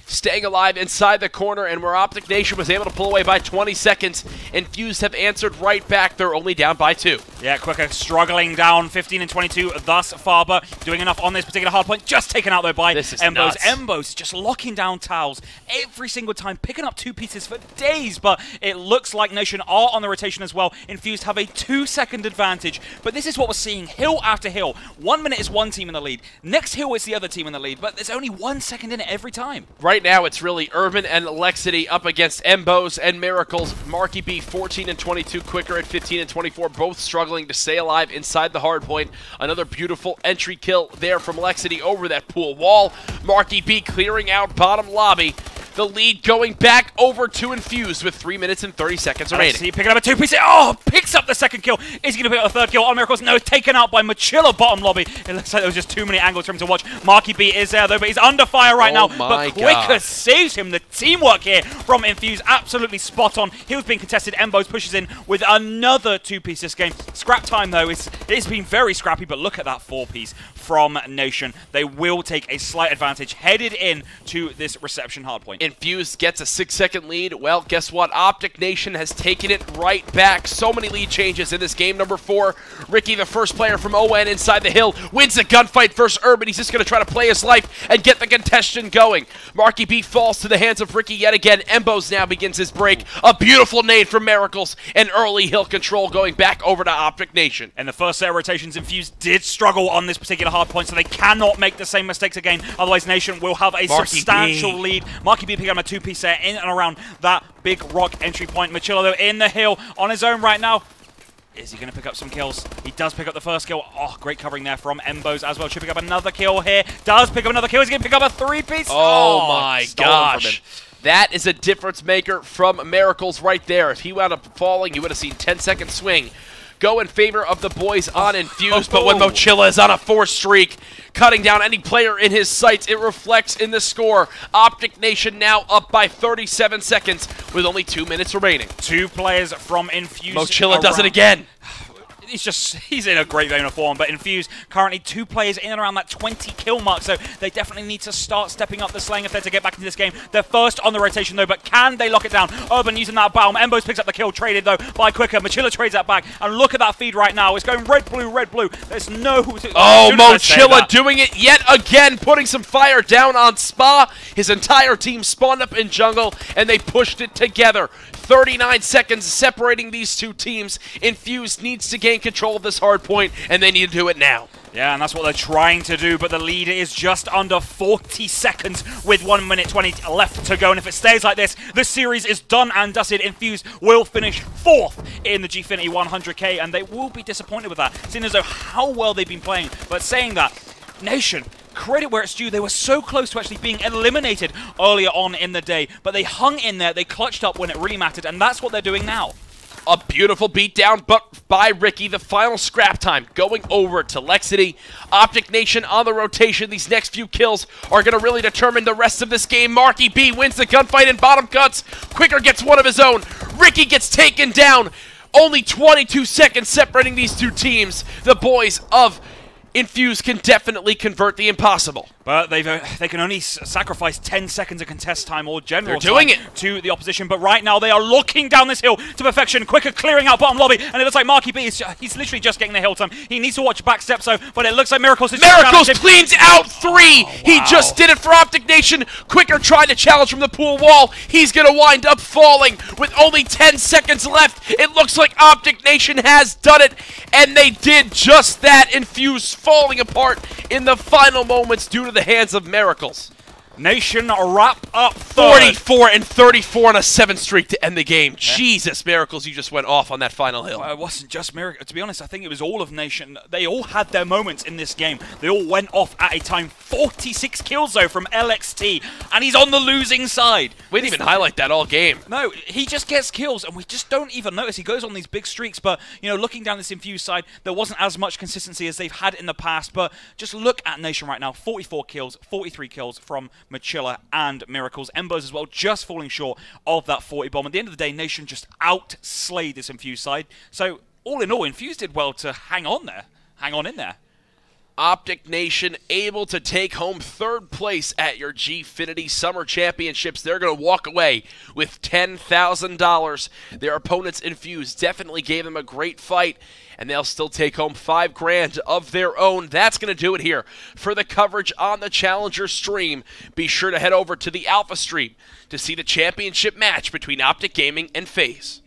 S1: staying alive inside the corner, and where OpTic Nation was able to pull away by 20 seconds, Infused have answered right back. They're only down by 2.
S2: Yeah, Quicker struggling down 15 and 22 thus far, but doing enough on this particular hard point. Just taken out, though, by Embos. Embos just locking down towels every single time, picking up 2 pieces for days, but it looks like Nation are on the rotation as well. Infused have a 2-second advantage, but this is what we're seeing hill after hill. 1 minute is one team in the lead. Next hill is the other team in the lead, but there's only 1 second in it every time.
S1: Right now, it's really Urban and Alexity up against Embos and Miracles. Marky B 14 and 22, Quicker at 15 and 24, both struggling to stay alive inside the hard point. Another beautiful entry kill there from Alexity over that pool wall. Marky B clearing out bottom lobby. The lead going back over to Infused with 3 minutes and 30 seconds remaining.
S2: See, picking up a 2-piece. Oh, picks up the second kill. Is he going to pick up the third kill on Miracles? No, taken out by Machilla bottom lobby. It looks like there was just too many angles for him to watch. Marky B is there, though, but he's under fire right now. But Quicker saves him. The teamwork here from Infused, absolutely spot on. He was being contested. Embos pushes in with another 2-piece this game. Scrap time, though, it's been very scrappy, but look at that 4-piece from Nation. They will take a slight advantage headed in to this reception hardpoint.
S1: Infused gets a 6-second lead. Well, guess what? OpTic Nation has taken it right back. So many lead changes in this game. Number 4, Ricky, the first player from ON inside the hill, wins the gunfight versus Urban. He's just going to try to play his life and get the contention going. Marky B falls to the hands of Ricky yet again. Embos now begins his break. A beautiful nade from Miracles and early hill control going back over to OpTic Nation.
S2: And the first set of rotations, Infused did struggle on this particular hard point, so they cannot make the same mistakes again. Otherwise, Nation will have a substantial lead. Marky B picking up a 2-piece there in and around that big rock entry point. Machilla, though, in the hill on his own right now. Is he going to pick up some kills? He does pick up the first kill. Oh, great covering there from Embos as well. Should pick up another kill here. Does pick up another kill. He's going to pick up a 3-piece.
S1: Oh my gosh. That is a difference maker from Miracles right there. If he wound up falling, you would have seen 10-second swing go in favor of the boys on Infused, but when Mochilla is on a 4 streak, cutting down any player in his sights, it reflects in the score. OpTic Nation now up by 37 seconds with only 2 minutes remaining.
S2: 2 players from Infused.
S1: Mochilla does it again.
S2: He's in a great vein of form, but Infused currently 2 players in and around that 20 kill mark, so they definitely need to start stepping up the slaying if they're to get back into this game. They're first on the rotation though, but can they lock it down? Urban using that bomb. Embos picks up the kill, traded though by Quicker. Mochilla trades that back, and look at that feed right now. It's going red, blue, red, blue. There's no...
S1: Oh, Mochilla doing it yet again, putting some fire down on Spa. His entire team spawned up in jungle, and they pushed it together. 39 seconds separating these 2 teams. Infused needs to gain control of this hard point, and they need to do it now.
S2: Yeah, and that's what they're trying to do, but the lead is just under 40 seconds with 1 minute 20 left to go, and if it stays like this, the series is done and dusted. Infused will finish 4th in the Gfinity 100K, and they will be disappointed with that, seeing as though how well they've been playing. But saying that, Nation, credit where it's due, they were so close to actually being eliminated earlier on in the day, but they hung in there, they clutched up when it really mattered, and that's what they're doing now.
S1: A beautiful beatdown, but by Ricky, the final scrap time going over to Lexity. OpTic Nation on the rotation. These next few kills are going to really determine the rest of this game. Marky B wins the gunfight in bottom cuts. Quicker gets one of his own. Ricky gets taken down. Only 22 seconds separating these 2 teams. The boys of Infused can definitely convert the impossible.
S2: But they can only sacrifice 10 seconds of contest time or general
S1: time
S2: to the opposition. But right now they are looking down this hill to perfection. Quicker clearing out bottom lobby, and it looks like Marky B he's literally just getting the hill time. He needs to watch back steps though, but it looks like Miracles is
S1: cleans out 3. Wow. He just did it for OpTic Nation. Quicker tried to challenge from the pool wall. He's gonna wind up falling with only 10 seconds left. It looks like OpTic Nation has done it, and they did just that. Infused falling apart in the final moments due to the hands of Miracles.
S2: Nation wrap up
S1: 44 and 34 on a 7 streak to end the game. Yeah. Jesus, Miracles, you just went off on that final hill.
S2: It wasn't just Miracles. To be honest, I think it was all of Nation. They all had their moments in this game. They all went off at a time. 46 kills, though, from LXT, and he's on the losing side.
S1: We didn't even highlight that all game.
S2: No, he just gets kills, and we just don't even notice. He goes on these big streaks, but, you know, looking down this Infused side, there wasn't as much consistency as they've had in the past, but just look at Nation right now. 44 kills, 43 kills from Mochilla and Miracles. Embos as well, just falling short of that 40 bomb. At the end of the day, Nation just outslayed this Infused side. So, all in all, Infused did well to hang on in there.
S1: OpTic Nation able to take home 3rd place at your Gfinity Summer Championships. They're going to walk away with $10,000. Their opponents Infused definitely gave them a great fight, and they'll still take home $5 grand of their own. That's going to do it here for the coverage on the Challenger stream. Be sure to head over to the Alpha stream to see the championship match between OpTic Gaming and FaZe.